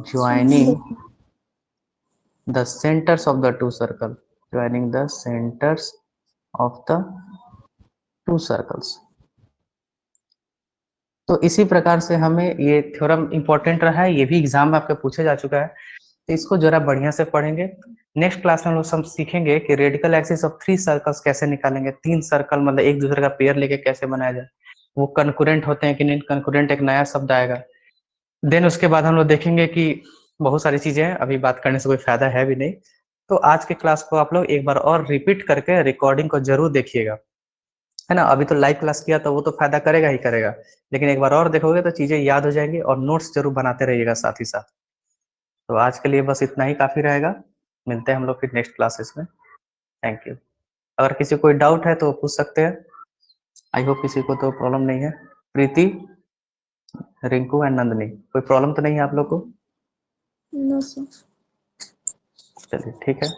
joining the centers of the two circles, तो इसी प्रकार से हमें ये थ्योरम इंपॉर्टेंट रहा है, ये भी एग्जाम में आपके पूछे जा चुका है, तो इसको जरा बढ़िया से पढ़ेंगे। नेक्स्ट क्लास में हम लोग सब सीखेंगे कि रेडिकल एक्सिस ऑफ 3 सर्कल्स कैसे निकालेंगे, 3 सर्कल मतलब एक दूसरे का पेयर लेके कैसे बनाया जाए, वो कंकुरेंट होते हैं कि नहीं कंकुरेंट, एक नया शब्द आएगा। देन उसके बाद हम लोग देखेंगे कि बहुत सारी चीजें हैं, अभी बात करने से कोई फायदा है भी नहीं। तो आज के क्लास को आप लोग एक बार और रिपीट करके रिकॉर्डिंग को जरूर देखिएगा, है ना। अभी तो लाइव क्लास किया तो वो तो फायदा करेगा ही करेगा, लेकिन एक बार और देखोगे तो चीजें याद हो जाएंगी, और नोट्स जरूर बनाते रहिएगा साथ ही साथ। तो आज के लिए बस इतना ही काफी रहेगा, मिलते हैं हम लोग फिर नेक्स्ट क्लासेस में। Thank you. अगर किसी को कोई डाउट है तो पूछ सकते हैं, आई होप किसी को तो प्रॉब्लम नहीं है। प्रीति, रिंकू एंड नंदनी, कोई प्रॉब्लम तो नहीं है आप लोग को। No sir. चलिए ठीक है।